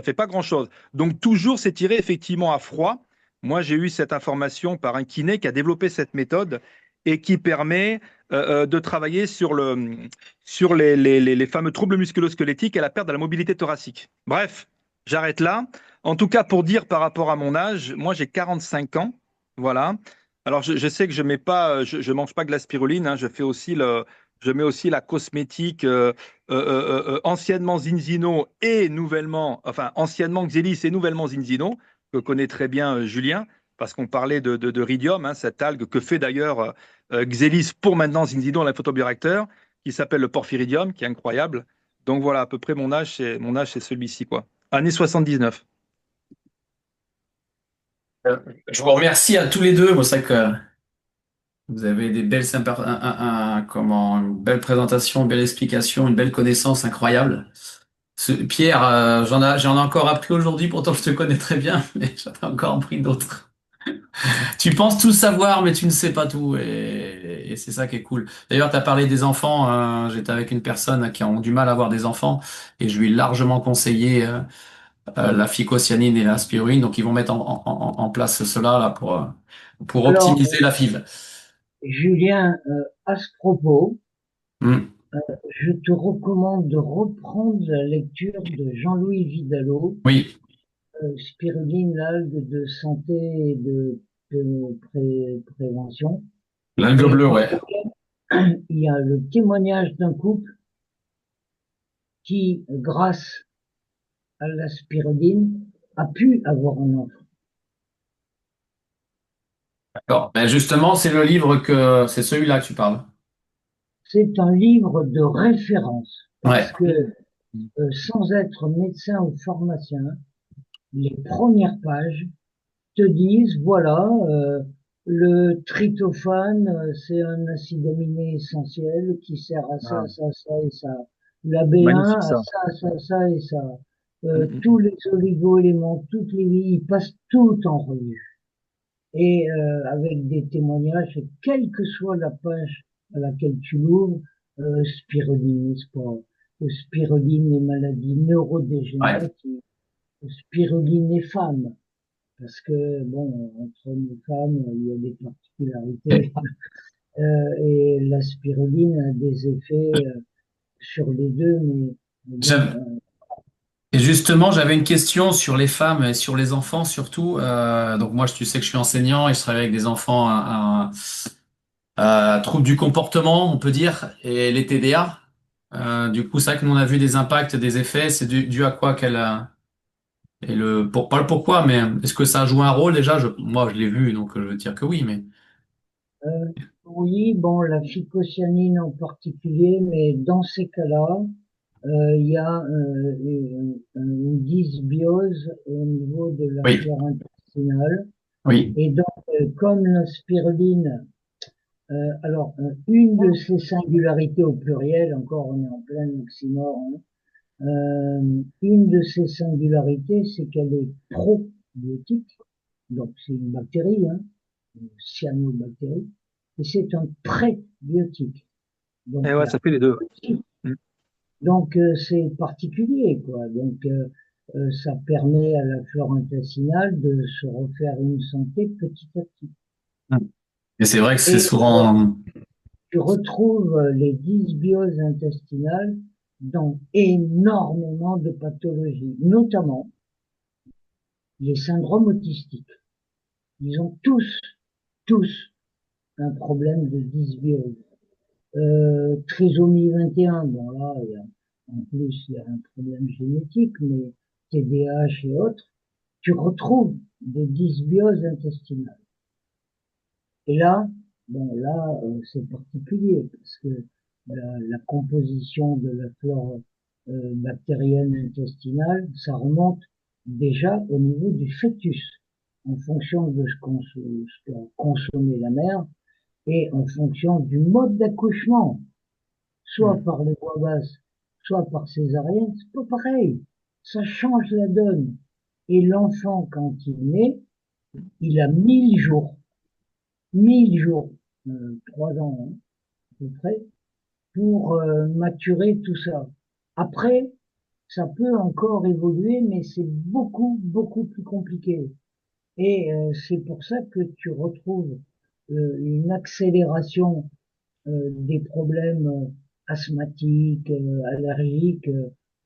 S3: fait pas grand-chose. Donc toujours s'étirer effectivement à froid. Moi, j'ai eu cette information par un kiné qui a développé cette méthode et qui permet de travailler sur les fameux troubles musculo-squelettiques et la perte de la mobilité thoracique. Bref, j'arrête là. En tout cas, pour dire par rapport à mon âge, moi j'ai 45 ans. Voilà. Alors je sais que je mets pas, je mange pas que la spiruline, hein, je mets aussi la cosmétique anciennement Zinzino et nouvellement, enfin anciennement Xelis et nouvellement Zinzino, que connaît très bien Julien, parce qu'on parlait de Rhidium, hein, cette algue que fait d'ailleurs Xelis pour maintenant Zinzino, la photobioréacteur, qui s'appelle le porphyridium, qui est incroyable. Donc voilà, à peu près mon âge, c'est celui-ci, quoi. Année 79.
S5: Euh, Je vous remercie à tous les deux. Moi, c'est vrai que vous avez des belles, comment, une belle présentation, une belle explication, une belle connaissance incroyable. Pierre, j'en ai encore appris aujourd'hui, pourtant je te connais très bien, mais j'en ai encore appris d'autres. Tu penses tout savoir, mais tu ne sais pas tout, et c'est ça qui est cool. D'ailleurs, tu as parlé des enfants. J'étais avec une personne qui a du mal à avoir des enfants, et je lui ai largement conseillé la phycocyanine et la spiruline. Donc, ils vont mettre en place cela là pour
S4: Alors,
S5: optimiser la FIV.
S4: Julien, à ce propos,
S5: Hmm.
S4: je te recommande de reprendre la lecture de Jean-Louis Vidalot,
S5: Oui,
S4: Spiruline, l'algue de santé et de prévention.
S5: l'algue
S4: Et
S5: bleue,
S4: dans
S5: ouais.
S4: lequel il y a le témoignage d'un couple qui, grâce à la spiruline, a pu avoir un enfant.
S5: D'accord. Ben justement, c'est celui-là que tu parles.
S4: C'est un livre de référence
S5: Ouais.
S4: parce que sans être médecin ou pharmacien, les premières pages te disent, voilà, le tryptophane, c'est un acide aminé essentiel qui sert à ça,
S3: Ah,
S4: ça, ça et ça. La B1
S3: magnifique
S4: à
S3: ça.
S4: ça, ça, ça et ça.
S3: Mm, mm,
S4: Tous
S3: mm.
S4: les oligo-éléments, toutes les vies, ils passent tout en revue. Et avec des témoignages, et quelle que soit la page à laquelle tu l'ouvres, spiruline sport, spiruline et maladies
S5: Ouais.
S4: neurodégénératives, spiruline et femmes, parce que bon, entre hommes et femmes, il y a des particularités,
S5: Et
S4: et la spiruline a des effets sur les deux, mais
S5: j'av-
S4: bon,
S5: et justement, j'avais une question sur les femmes et sur les enfants surtout. Donc moi, tu sais que je suis enseignant et je travaille avec des enfants troubles du comportement, on peut dire, et les TDA. Du coup, c'est vrai que nous on a vu des impacts, des effets. C'est dû à quoi et pas le pourquoi, mais est-ce que ça joue un rôle déjà? Moi, je l'ai vu, donc je veux dire que oui, mais
S4: oui, bon, la phycocyanine en particulier, mais dans ces cas-là, il y a une dysbiose au niveau de la
S5: oui,
S4: flore intestinale.
S5: oui,
S4: Et donc, comme la spiruline, alors, une de ces singularités au pluriel, encore on est en plein oxymore, hein, une de ces singularités, c'est qu'elle est probiotique, donc c'est une bactérie, hein, une cyanobactérie, et c'est un prébiotique. Donc
S3: Et
S4: il
S3: ouais,
S4: y a
S3: ça fait les deux. Mm.
S4: donc c'est particulier, quoi. Donc ça permet à la flore intestinale de se refaire une santé petit à petit.
S5: Mm. Et c'est vrai que c'est
S4: Et
S5: souvent,
S4: tu retrouves les dysbioses intestinales dans énormément de pathologies, notamment les syndromes autistiques. Ils ont tous un problème de dysbiose. Trisomie 21, bon là, en plus, il y a un problème génétique, mais TDAH et autres, tu retrouves des dysbioses intestinales. Et là, bon, là, c'est particulier parce que la composition de la flore bactérienne intestinale, ça remonte déjà au niveau du fœtus, en fonction de ce qu'a consommé la mère et en fonction du mode d'accouchement. soit par les voies basses, soit par césarienne, c'est pas pareil. Ça change la donne. Et l'enfant, quand il naît, il a 1000 jours, 1000 jours, 3 ans hein, à peu près, pour maturer tout ça. Après, ça peut encore évoluer, mais c'est beaucoup, beaucoup plus compliqué. Et c'est pour ça que tu retrouves une accélération des problèmes asthmatiques, allergiques,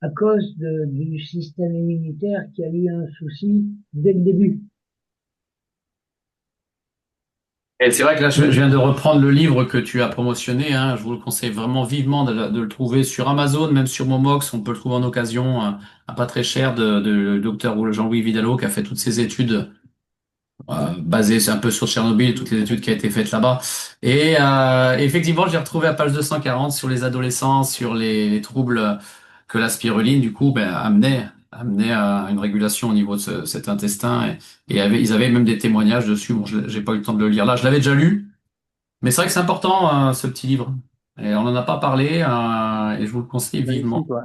S4: à cause du système immunitaire qui a eu un souci dès le début.
S5: Et c'est vrai que là, je viens de reprendre le livre que tu as promotionné, hein. Je vous le conseille vraiment vivement de le trouver sur Amazon, même sur Momox. On peut le trouver en occasion, à pas très cher, de docteur Jean-Louis Vidalot, qui a fait toutes ses études basées un peu sur Tchernobyl, toutes les études qui ont été faites là-bas. Et effectivement, j'ai retrouvé à page 240 sur les adolescents, sur les troubles que la spiruline, du coup, ben, amenait à une régulation au niveau de cet intestin. Ils avaient même des témoignages dessus. Bon, j'ai pas eu le temps de le lire là. Je l'avais déjà lu, mais c'est vrai que c'est important, ce petit livre. Et on n'en a pas parlé, et je vous le conseille
S3: Magnifique,
S5: vivement.
S3: ouais.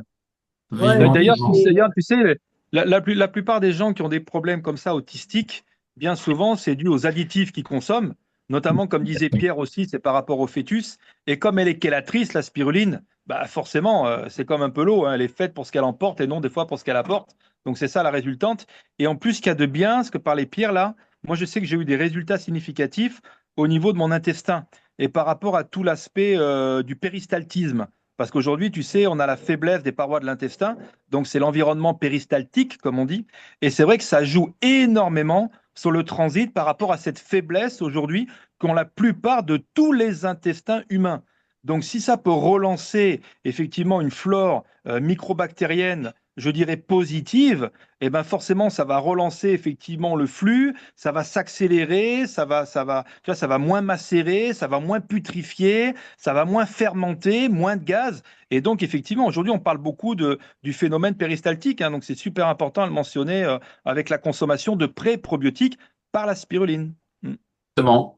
S4: Ouais, et
S5: Vivement,
S4: puis
S3: D'ailleurs,
S5: vivement.
S3: d'ailleurs, tu sais, la plupart des gens qui ont des problèmes comme ça, autistiques, bien souvent, c'est dû aux additifs qu'ils consomment, notamment, comme disait Pierre aussi, c'est par rapport au fœtus. Et comme elle est chélatrice, la spiruline, bah forcément, c'est comme un peu l'eau, hein, elle est faite pour ce qu'elle emporte et non des fois pour ce qu'elle apporte. Donc c'est ça la résultante. Et en plus, ce qu'il y a de bien, ce que parlait Pierre là, moi je sais que j'ai eu des résultats significatifs au niveau de mon intestin et par rapport à tout l'aspect du péristaltisme. Parce qu'aujourd'hui, tu sais, on a la faiblesse des parois de l'intestin, donc c'est l'environnement péristaltique, comme on dit, et c'est vrai que ça joue énormément sur le transit par rapport à cette faiblesse aujourd'hui qu'ont la plupart de tous les intestins humains. Donc si ça peut relancer effectivement une flore microbactérienne, je dirais positive, eh ben forcément ça va relancer effectivement le flux, ça va s'accélérer, tu vois, ça va moins macérer, ça va moins putrifier, ça va moins fermenter, moins de gaz. Et donc, effectivement, aujourd'hui, on parle beaucoup du phénomène péristaltique. Hein, donc, c'est super important à le mentionner avec la consommation de pré-probiotiques par la spiruline. Mm.
S5: Exactement.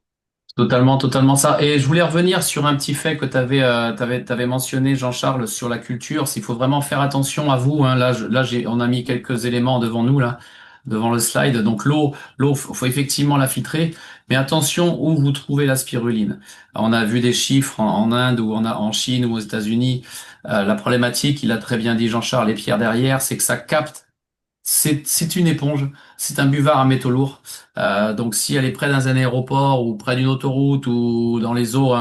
S5: Totalement, totalement ça. Et je voulais revenir sur un petit fait que t'avais mentionné, Jean-Charles, sur la culture. S'il faut vraiment faire attention à vous, hein. On a mis quelques éléments devant nous, là, devant le slide. Donc l'eau, faut effectivement la filtrer. Mais attention où vous trouvez la spiruline. On a vu des chiffres en Inde ou en Chine ou aux États-Unis. La problématique, il a très bien dit Jean-Charles et Pierre derrière, c'est que ça capte. C'est une éponge, c'est un buvard à métaux lourds. Donc si elle est près d'un aéroport ou près d'une autoroute ou dans les eaux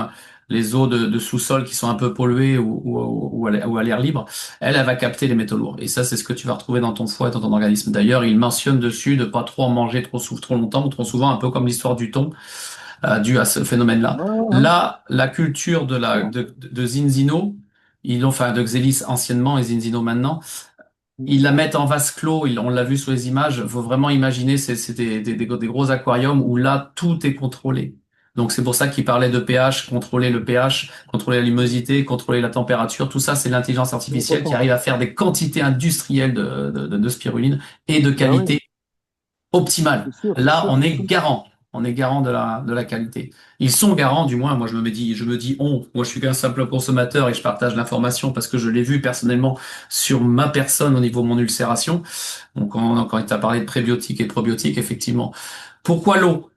S5: de sous-sol qui sont un peu polluées ou à l'air libre, elle va capter les métaux lourds. Et ça, c'est ce que tu vas retrouver dans ton foie et dans ton organisme. D'ailleurs, il mentionne dessus de pas trop en manger trop longtemps ou trop souvent, un peu comme l'histoire du thon, dû à ce phénomène-là.
S4: ouais, ouais,
S5: Là, la culture de Zinzino, enfin de Xélis anciennement et Zinzino maintenant, ils la mettent en vase clos, on l'a vu sur les images. Il faut vraiment imaginer, c'est des gros aquariums où là, tout est contrôlé. Donc c'est pour ça qu'ils parlaient de pH, contrôler le pH, contrôler la luminosité, contrôler la température. Tout ça, c'est l'intelligence
S3: C'est
S5: artificielle qui
S3: important.
S5: arrive à faire des quantités industrielles de spiruline et de
S3: Ben oui,
S5: qualité optimale.
S3: c'est sûr, c'est
S5: Là,
S3: sûr.
S5: on est garant. On est garant de la qualité. Ils sont garants, du moins. Moi, je me dis, on. Moi, je suis qu'un simple consommateur et je partage l'information parce que je l'ai vu personnellement sur ma personne au niveau de mon ulcération. Donc, quand il t'a parlé de prébiotiques et de probiotiques, effectivement. Pourquoi l'eau?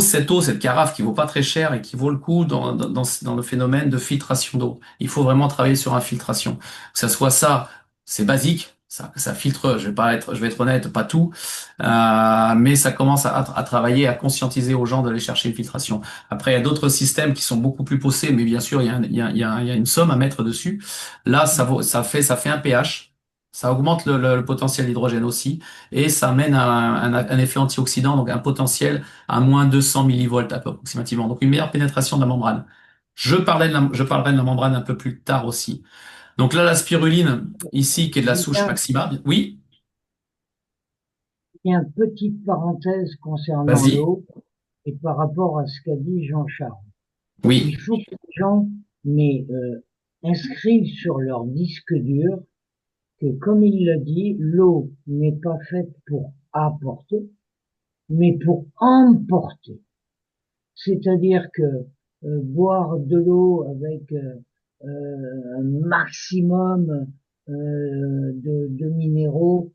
S5: Cette eau, cette carafe qui vaut pas très cher et qui vaut le coup dans le phénomène de filtration d'eau. Il faut vraiment travailler sur infiltration. Que ça soit ça, c'est basique. Ça filtre, je vais être honnête, pas tout, mais ça commence à travailler, à conscientiser aux gens d'aller chercher une filtration. Après, il y a d'autres systèmes qui sont beaucoup plus poussés, mais bien sûr, il y a une somme à mettre dessus. Là, ça fait un pH. Ça augmente le potentiel d'hydrogène aussi, et ça amène à un effet antioxydant, donc un potentiel à moins 200 millivolts approximativement. Donc une meilleure pénétration de la membrane. Je parlerai de la membrane un peu plus tard aussi. Donc là, la spiruline, ici, qui est de la souche
S4: Julien,
S5: maxima. Oui,
S4: il y a une petite parenthèse concernant
S5: vas-y.
S4: l'eau et par rapport à ce qu'a dit Jean-Charles. Il
S5: Oui,
S4: faut que les gens inscrivent sur leur disque dur que, comme il l'a dit, l'eau n'est pas faite pour apporter, mais pour emporter. C'est-à-dire que boire de l'eau avec un maximum de minéraux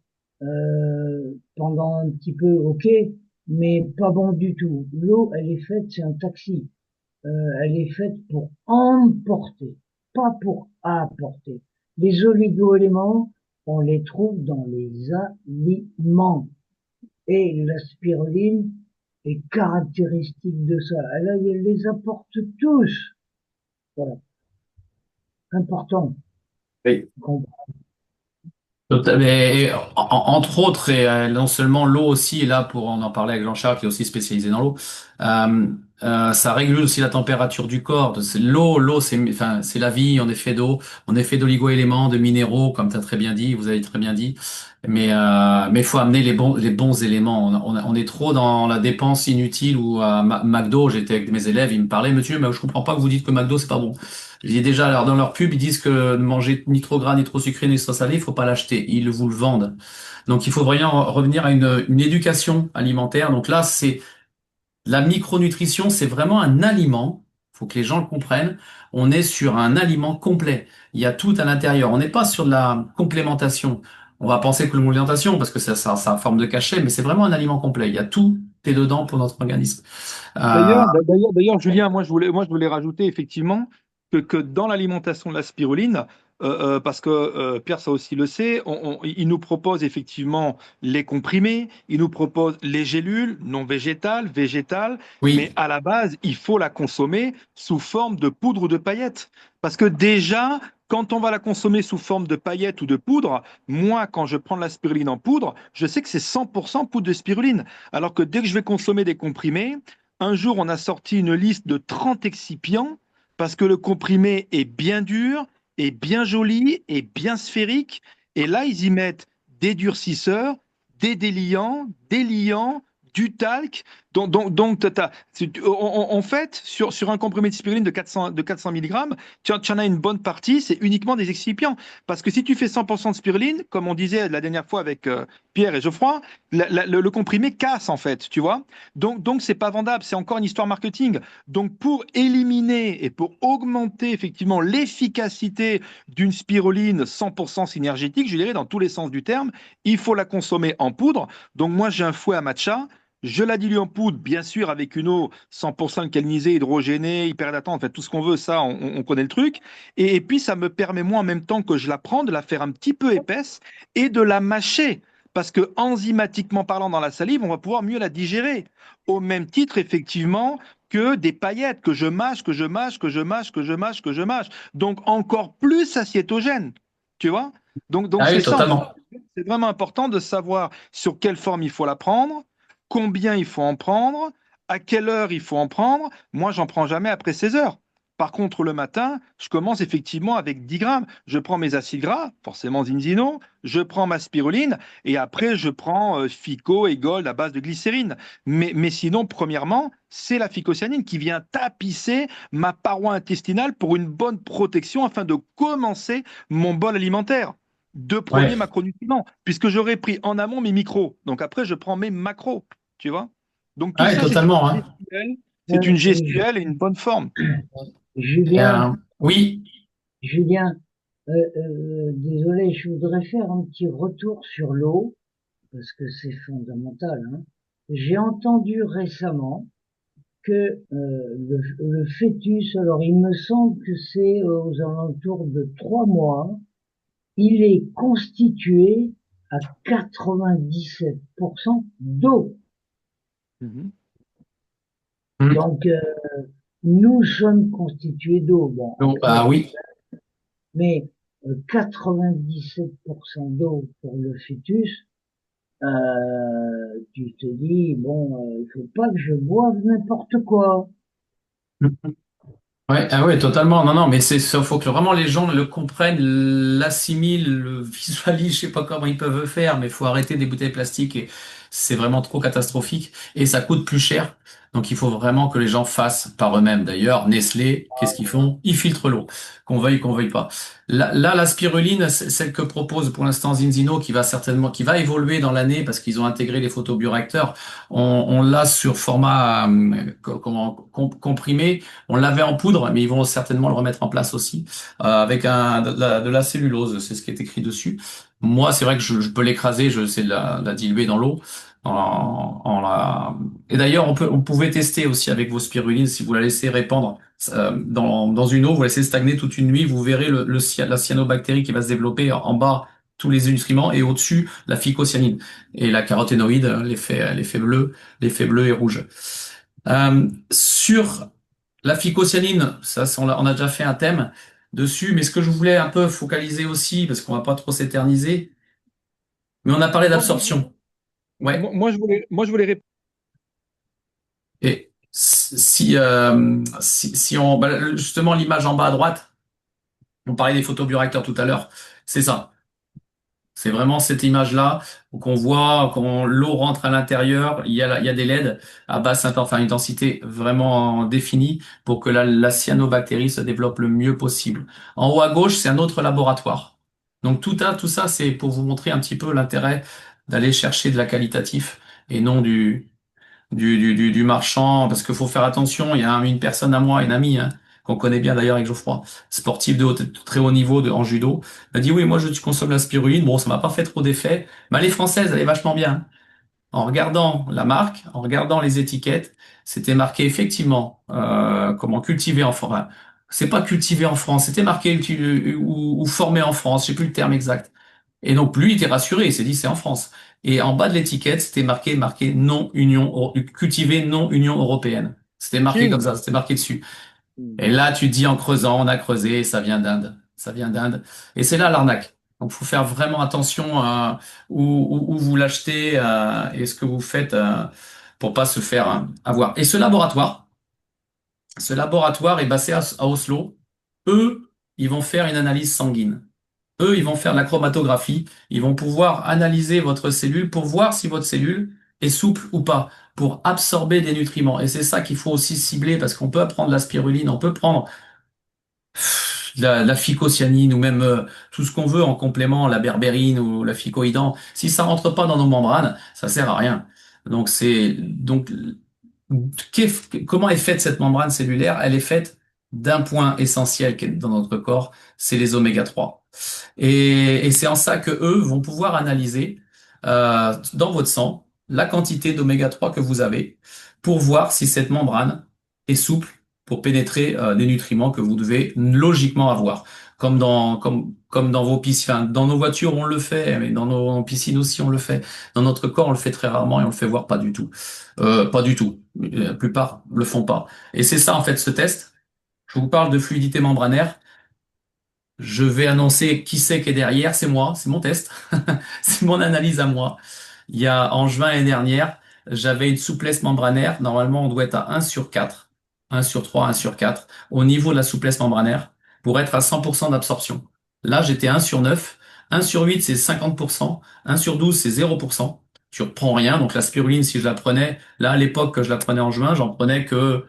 S4: pendant un petit peu, ok, mais pas bon du tout. L'eau, elle est faite, c'est un taxi. Elle est faite pour emporter, pas pour apporter. Les oligo-éléments, on les trouve dans les aliments. Et la spiruline est caractéristique de ça. Elle les apporte tous. Voilà. Important.
S5: Oui.
S4: Qu'on-
S5: Mais, entre autres, et non seulement l'eau aussi est là pour, on en parlait avec Jean-Charles qui est aussi spécialisé dans l'eau, euh, ça régule aussi la température du corps. L'eau, enfin, c'est la vie, on est fait d'eau, on est fait d'oligo-éléments, de minéraux, comme tu as très bien dit, vous avez très bien dit. Mais faut amener les bons éléments. On est trop dans la dépense inutile ou à McDo, j'étais avec mes élèves, ils me parlaient, monsieur, mais je comprends pas que vous dites que McDo c'est pas bon. Je dis déjà, alors dans leur pub, ils disent que ne manger ni trop gras, ni trop sucré, ni trop salé, il faut pas l'acheter. Ils vous le vendent. Donc il faut vraiment revenir à une éducation alimentaire. Donc là, c'est la micronutrition, c'est vraiment un aliment. Il faut que les gens le comprennent. On est sur un aliment complet. Il y a tout à l'intérieur. On n'est pas sur de la complémentation. On va penser que l'alimentation, parce que ça a forme de cachet, mais c'est vraiment un aliment complet. Il y a tout est dedans pour notre organisme. Euh,
S3: D'ailleurs, Julien, moi, je voulais rajouter effectivement que dans l'alimentation de la spiruline, parce que Pierre, ça aussi le sait, il nous propose effectivement les comprimés, il nous propose les gélules non végétales, végétales, mais
S5: oui,
S3: à la base, il faut la consommer sous forme de poudre ou de paillettes. Parce que déjà, quand on va la consommer sous forme de paillettes ou de poudre, moi, quand je prends de la spiruline en poudre, je sais que c'est 100% poudre de spiruline. Alors que dès que je vais consommer des comprimés, un jour, on a sorti une liste de 30 excipients parce que le comprimé est bien dur, est bien joli, est bien sphérique. Et là, ils y mettent des durcisseurs, des déliants, des liants, du talc. En fait, sur un comprimé de spiruline de 400 mg, tu en as une bonne partie, c'est uniquement des excipients. Parce que si tu fais 100% de spiruline, comme on disait la dernière fois avec Pierre et Geoffroy, le comprimé casse en fait, tu vois. Donc c'est pas vendable, c'est encore une histoire marketing. Donc pour éliminer et pour augmenter effectivement l'efficacité d'une spiruline 100% synergétique, je dirais dans tous les sens du terme, il faut la consommer en poudre. Donc moi j'ai un fouet à matcha, je la dilue en poudre, bien sûr avec une eau 100% alcalinisée, hydrogénée, hyperhydratante, en fait tout ce qu'on veut, ça on connaît le truc. Et puis ça me permet moi en même temps que je la prends de la faire un petit peu épaisse et de la mâcher. Parce que enzymatiquement parlant dans la salive, on va pouvoir mieux la digérer. Au même titre, effectivement, que des paillettes que je mâche, que je mâche, que je mâche, que je mâche, que je mâche. Donc encore plus aciétogène. Tu vois? Donc
S5: ah
S3: c'est
S5: oui,
S3: ça, en fait.
S5: totalement.
S3: C'est vraiment important de savoir sur quelle forme il faut la prendre, combien il faut en prendre, à quelle heure il faut en prendre. Moi, j'en prends jamais après 16 heures. Par contre, le matin, je commence effectivement avec 10 grammes. Je prends mes acides gras, forcément Zinzino, je prends ma spiruline et après, je prends Fico et Gold à base de glycérine. Mais sinon, premièrement, c'est la phycocyanine qui vient tapisser ma paroi intestinale pour une bonne protection afin de commencer mon bol alimentaire. Deux premiers
S5: Ouais.
S3: macronutriments, puisque j'aurais pris en amont mes micros. Donc après, je prends mes macros, tu vois. Donc tout
S5: Ouais,
S3: ça,
S5: totalement, hein.
S3: c'est une
S4: Ju-
S3: gestuelle et une bonne forme.
S5: Et,
S4: Julien,
S5: oui,
S4: Julien, désolé, je voudrais faire un petit retour sur l'eau parce que c'est fondamental, hein. J'ai entendu récemment que le fœtus, alors il me semble que c'est aux alentours de 3 mois, il est constitué à 97% d'eau.
S3: Mhm.
S5: Mm.
S4: Donc, nous sommes constitués d'eau. Bon,
S5: Donc,
S4: après,
S5: bah oui.
S4: mais 97% d'eau pour le fœtus, tu te dis, bon, il faut pas que je boive n'importe quoi.
S5: Ouais, ah ouais, totalement. Non, non, mais c'est ça, faut que vraiment les gens le comprennent, l'assimilent, le visualisent, je sais pas comment ils peuvent le faire, mais faut arrêter des bouteilles plastiques c'est vraiment trop catastrophique et ça coûte plus cher. Donc il faut vraiment que les gens fassent par eux-mêmes. D'ailleurs, Nestlé, qu'est-ce qu'ils font? Ils filtrent l'eau, qu'on veuille pas. Là, la spiruline, c'est celle que propose pour l'instant Zinzino, qui va évoluer dans l'année parce qu'ils ont intégré les photobioréacteurs. On l'a sur format comprimé. On l'avait en poudre, mais ils vont certainement le remettre en place aussi avec de la cellulose. C'est ce qui est écrit dessus. Moi, c'est vrai que je peux l'écraser, je sais la diluer dans l'eau. En la... Et d'ailleurs, on pouvait tester aussi avec vos spirulines si vous la laissez répandre dans une eau, vous la laissez stagner toute une nuit, vous verrez la cyanobactérie qui va se développer en bas, tous les nutriments, et au-dessus, la phycocyanine. Et la caroténoïde, l'effet bleu et rouge. Sur la phycocyanine, on a déjà fait un thème dessus, mais ce que je voulais un peu focaliser aussi, parce qu'on va pas trop s'éterniser, mais on a parlé
S3: Moi,
S5: d'absorption. Ouais.
S3: moi, je voulais répondre.
S5: Et si on, justement, l'image en bas à droite, on parlait des photobioréacteurs tout à l'heure, c'est ça. C'est vraiment cette image-là où qu'on voit quand l'eau rentre à l'intérieur, il y a des LED à basse intensité vraiment définie pour que la cyanobactérie se développe le mieux possible. En haut à gauche, c'est un autre laboratoire. Donc tout ça, c'est pour vous montrer un petit peu l'intérêt d'aller chercher de la qualitatif et non du marchand, parce qu'il faut faire attention. Il y a une personne à moi, une amie, hein, qu'on connaît bien d'ailleurs avec Geoffroy, sportive très haut niveau en judo, m'a dit oui, moi je consomme la spiruline. Bon, ça m'a pas fait trop d'effet, mais elle est française, elle est vachement bien, hein. En regardant la marque, en regardant les étiquettes, c'était marqué effectivement comment cultiver en France. Enfin, c'est pas cultivé en France, c'était marqué ou formé en France, je sais plus le terme exact. Et donc lui, il était rassuré, il s'est dit c'est en France. Et en bas de l'étiquette, c'était marqué non Union, cultivé non Union européenne. C'était marqué comme
S3: Chine.
S5: ça, c'était marqué dessus. Et là, tu te dis en creusant, on a creusé, ça vient d'Inde. Ça vient d'Inde. Et c'est là l'arnaque. Donc, faut faire vraiment attention à où vous l'achetez et ce que vous faites pour pas se faire avoir. Et ce laboratoire est basé à Oslo. Eux, ils vont faire une analyse sanguine. Eux, ils vont faire de la chromatographie. Ils vont pouvoir analyser votre cellule pour voir si votre cellule est souple ou pas, pour absorber des nutriments. Et c'est ça qu'il faut aussi cibler parce qu'on peut prendre la spiruline, on peut prendre la phycocyanine ou même tout ce qu'on veut en complément, la berbérine ou la phycoïdan. Si ça rentre pas dans nos membranes, ça sert à rien. Donc comment est faite cette membrane cellulaire? Elle est faite d'un point essentiel qui est dans notre corps, c'est les oméga 3. Et c'est en ça que eux vont pouvoir analyser dans votre sang la quantité d'oméga 3 que vous avez pour voir si cette membrane est souple pour pénétrer des nutriments que vous devez logiquement avoir. Comme dans vos piscines, enfin, dans nos voitures on le fait, mais dans nos piscines aussi on le fait. Dans notre corps on le fait très rarement et on le fait voir pas du tout. Pas du tout. La plupart le font pas. Et c'est ça en fait ce test. Je vous parle de fluidité membranaire. Je vais annoncer qui c'est qui est derrière. C'est moi, c'est mon test. C'est mon analyse à moi. En juin l'année dernière, j'avais une souplesse membranaire. Normalement, on doit être à 1 sur 4, 1 sur 3, 1 sur 4, au niveau de la souplesse membranaire, pour être à 100% d'absorption. Là, j'étais 1 sur 9. 1 sur 8, c'est 50%. 1 sur 12, c'est 0%. Tu reprends rien. Donc la spiruline, si je la prenais, là, à l'époque que je la prenais en juin, j'en prenais que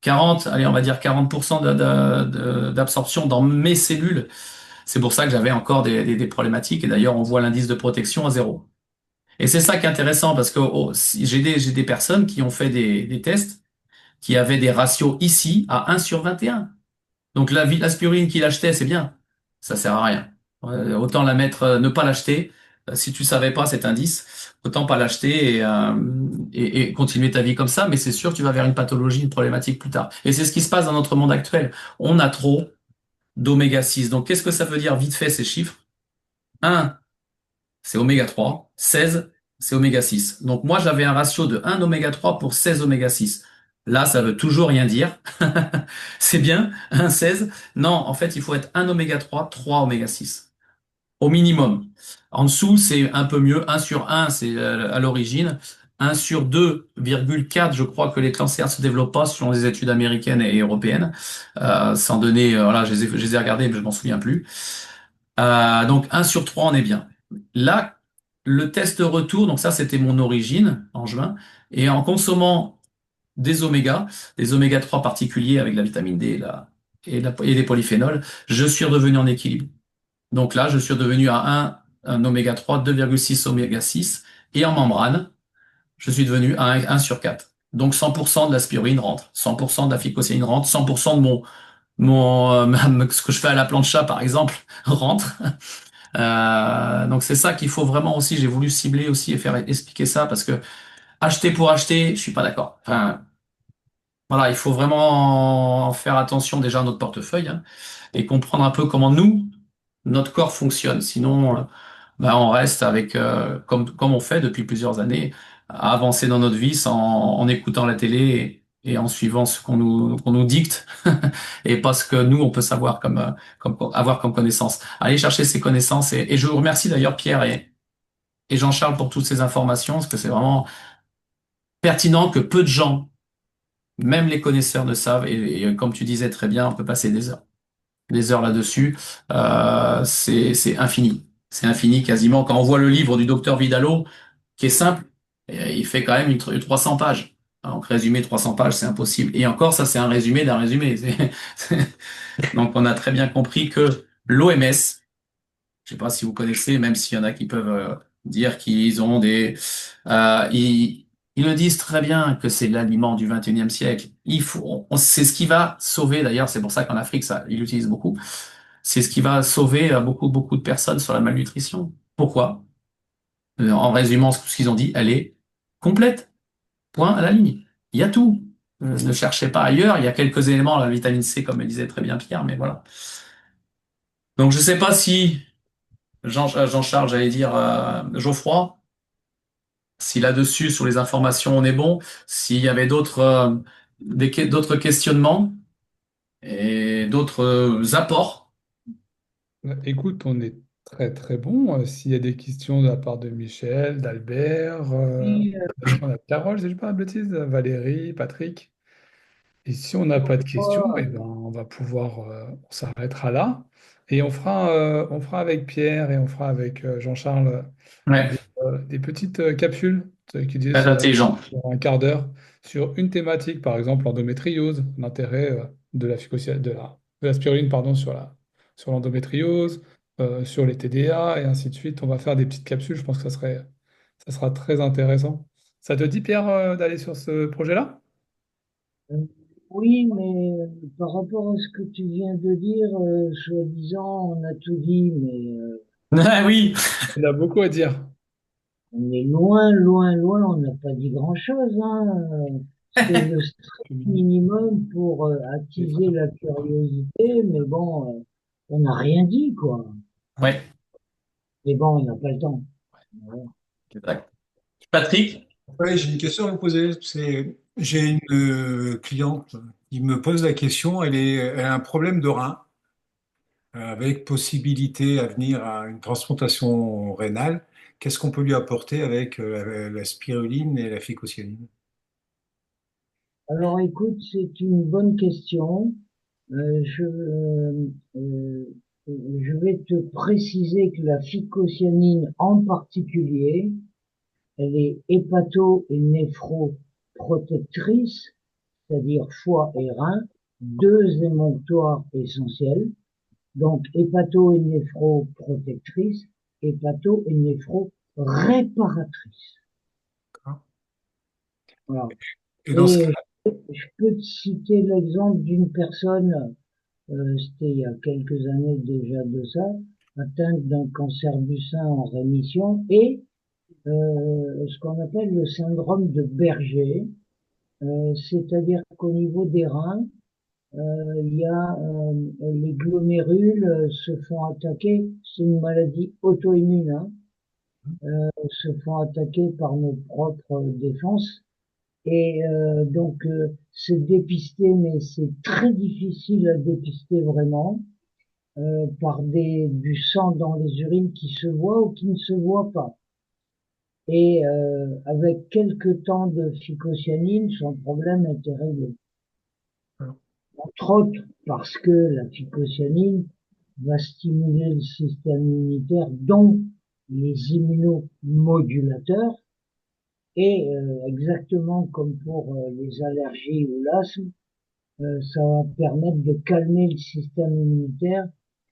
S5: 40, allez, on va dire 40% d'absorption dans mes cellules. C'est pour ça que j'avais encore des problématiques. Et d'ailleurs, on voit l'indice de protection à 0. Et c'est ça qui est intéressant parce que j'ai des personnes qui ont fait des tests qui avaient des ratios ici à 1 sur 21. Donc l'aspirine qu'il achetait, c'est bien. Ça sert à rien. Autant la mettre, ne pas l'acheter. Si tu savais pas cet indice, autant pas l'acheter et continuer ta vie comme ça. Mais c'est sûr, tu vas vers une pathologie, une problématique plus tard. Et c'est ce qui se passe dans notre monde actuel. On a trop d'oméga 6. Donc qu'est-ce que ça veut dire vite fait ces chiffres? 1, c'est oméga 3. 16, c'est oméga 6. Donc moi, j'avais un ratio de 1 oméga 3 pour 16 oméga 6. Là, ça veut toujours rien dire. C'est bien, 1, 16. Non, en fait, il faut être 1 oméga 3, 3 oméga 6. Au minimum. En dessous, c'est un peu mieux. 1 sur 1, c'est à l'origine. 1 sur 2,4, je crois que les cancers se développent pas selon les études américaines et européennes. Sans donner, voilà, je les ai regardées, mais je m'en souviens plus. Donc 1 sur 3, on est bien. Là, le test retour, donc ça c'était mon origine en juin, et en consommant des omégas, des oméga 3 particuliers avec la vitamine D et les polyphénols, je suis redevenu en équilibre. Donc là, je suis redevenu à un oméga 3, 2,6 oméga 6, et en membrane, je suis devenu à 1 sur 4. Donc 100% de la spiruline rentre, 100% de la phycocyaline rentre, 100% de ce que je fais à la plancha par exemple rentre. Donc c'est ça qu'il faut vraiment aussi, j'ai voulu cibler aussi et faire expliquer ça parce que acheter pour acheter, je suis pas d'accord. Enfin, voilà, il faut vraiment faire attention déjà à notre portefeuille, hein, et comprendre un peu comment notre corps fonctionne. Sinon, ben, on reste avec, comme on fait depuis plusieurs années, à avancer dans notre vie en écoutant la télé et en suivant ce qu'on nous dicte et pas ce que nous, on peut savoir avoir comme connaissance. Allez chercher ces connaissances et je vous remercie d'ailleurs Pierre et Jean-Charles pour toutes ces informations parce que c'est vraiment pertinent que peu de gens, même les connaisseurs, ne savent et comme tu disais très bien, on peut passer des heures là-dessus. C'est infini. C'est infini quasiment. Quand on voit le livre du docteur Vidalo, qui est simple, il fait quand même 300 pages. Donc résumer 300 pages, c'est impossible. Et encore, ça, c'est un résumé d'un résumé. Donc on a très bien compris que l'OMS, je sais pas si vous connaissez, même s'il y en a qui peuvent dire qu'ils ont ils le disent très bien que c'est l'aliment du 21e siècle. C'est ce qui va sauver, d'ailleurs, c'est pour ça qu'en Afrique, ils l'utilisent beaucoup. C'est ce qui va sauver beaucoup de personnes sur la malnutrition. Pourquoi? En résumant ce qu'ils ont dit, elle est complète. Point à la ligne. Il y a tout. Ne cherchez pas ailleurs. Il y a quelques éléments, la vitamine C, comme le disait très bien Pierre, mais voilà. Donc, je sais pas si Jean-Charles, j'allais dire Geoffroy, si là-dessus, sur les informations, on est bon, s'il y avait d'autres questionnements et d'autres apports.
S1: Écoute, on est très très bon. S'il y a des questions de la part de Michel, d'Albert,
S4: Oui,
S1: je crois qu'on a Carole, si je ne dis pas de bêtises, Valérie, Patrick. Et si on n'a pas de questions, eh ben, on va pouvoir, on s'arrêtera là. Et on fera avec Pierre et on fera avec Jean-Charles
S5: Ouais,
S1: des petites capsules qui
S5: très
S1: disent
S5: intelligent.
S1: sur un quart d'heure sur une thématique, par exemple l'endométriose, l'intérêt de la spiruline pardon, sur l'endométriose, sur les TDA et ainsi de suite. On va faire des petites capsules, je pense que ça sera très intéressant. Ça te dit, Pierre, d'aller sur ce projet-là?
S4: euh, oui, mais par rapport à ce que tu viens de dire, soi-disant, on a tout dit, mais
S5: Ah oui,
S1: Il a beaucoup à dire.
S4: on est loin, loin, loin, on n'a pas dit grand-chose, hein. C'est le strict minimum pour attiser la curiosité, mais bon, on n'a rien dit, quoi.
S5: ouais,
S4: Mais bon, on n'a pas le temps. Voilà.
S5: exact. Patrick?
S6: Ouais, j'ai une question à vous poser. J'ai une cliente qui me pose la question. Elle a un problème de rein avec possibilité à venir à une transplantation rénale. Qu'est-ce qu'on peut lui apporter avec la spiruline et la phycocyaline?
S4: Alors écoute, c'est une bonne question. Euh, je vais te préciser que la phycocyanine en particulier, elle est hépato- et néphroprotectrice, c'est-à-dire foie et rein, deux émonctoires essentiels. Donc hépato- et néphroprotectrice, hépato- et néphro-réparatrice. Voilà.
S6: Et dans ce
S4: Et
S6: cas,
S4: je peux te citer l'exemple d'une personne, c'était il y a quelques années déjà de ça, atteinte d'un cancer du sein en rémission et ce qu'on appelle le syndrome de Berger, c'est-à-dire qu'au niveau des reins, il y a les glomérules se font attaquer, c'est une maladie auto-immune, hein, se font attaquer par nos propres défenses. Et donc, c'est dépisté, mais c'est très difficile à dépister vraiment par du sang dans les urines qui se voit ou qui ne se voit pas. Et avec quelques temps de phycocyanine, son problème était réglé. Entre autres parce que la phycocyanine va stimuler le système immunitaire, dont les immunomodulateurs et exactement comme pour les allergies ou l'asthme, ça va permettre de calmer le système immunitaire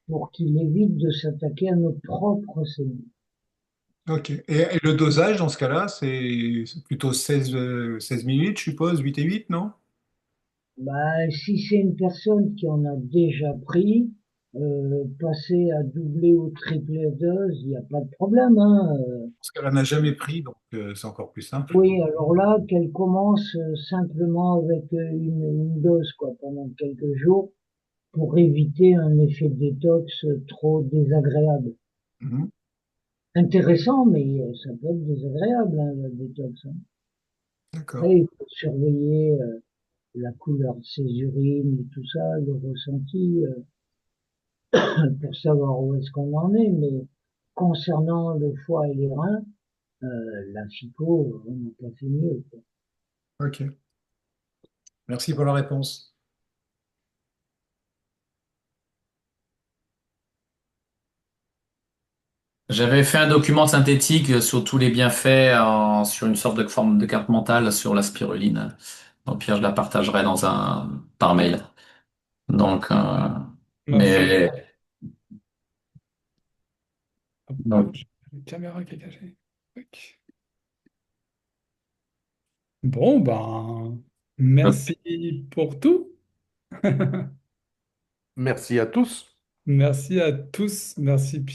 S4: pour qu'il évite de s'attaquer à nos propres cellules.
S6: Ok. Et le dosage dans ce cas-là, c'est plutôt 16 minutes, je suppose, 8 et 8, non?
S4: Bah, si c'est une personne qui en a déjà pris, passer à doubler ou tripler dose, il n'y a pas de problème, hein.
S6: Parce qu'elle n'en a jamais pris, donc c'est encore plus simple.
S4: Oui, alors là, qu'elle commence simplement avec une dose, quoi, pendant quelques jours, pour éviter un effet détox trop désagréable.
S6: Mhm.
S4: Intéressant, mais ça peut être désagréable, hein, le détox, hein.
S6: D'accord.
S4: Après, il faut surveiller la couleur de ses urines et tout ça, le ressenti, pour savoir où est-ce qu'on en est. Mais concernant le foie et les reins, la FICO, on n'a pas fait mieux, quoi.
S6: Ok. Merci pour la réponse.
S5: J'avais fait un document synthétique sur tous les bienfaits sur une sorte de forme de carte mentale sur la spiruline. Au pire, je la partagerai par mail. Donc,
S1: Merci.
S5: mais
S1: Hop,
S5: donc,
S1: j'ai une caméra qui est cachée. Tac. Bon, ben, merci pour tout.
S7: Merci à tous.
S1: Merci à tous. Merci Pierre.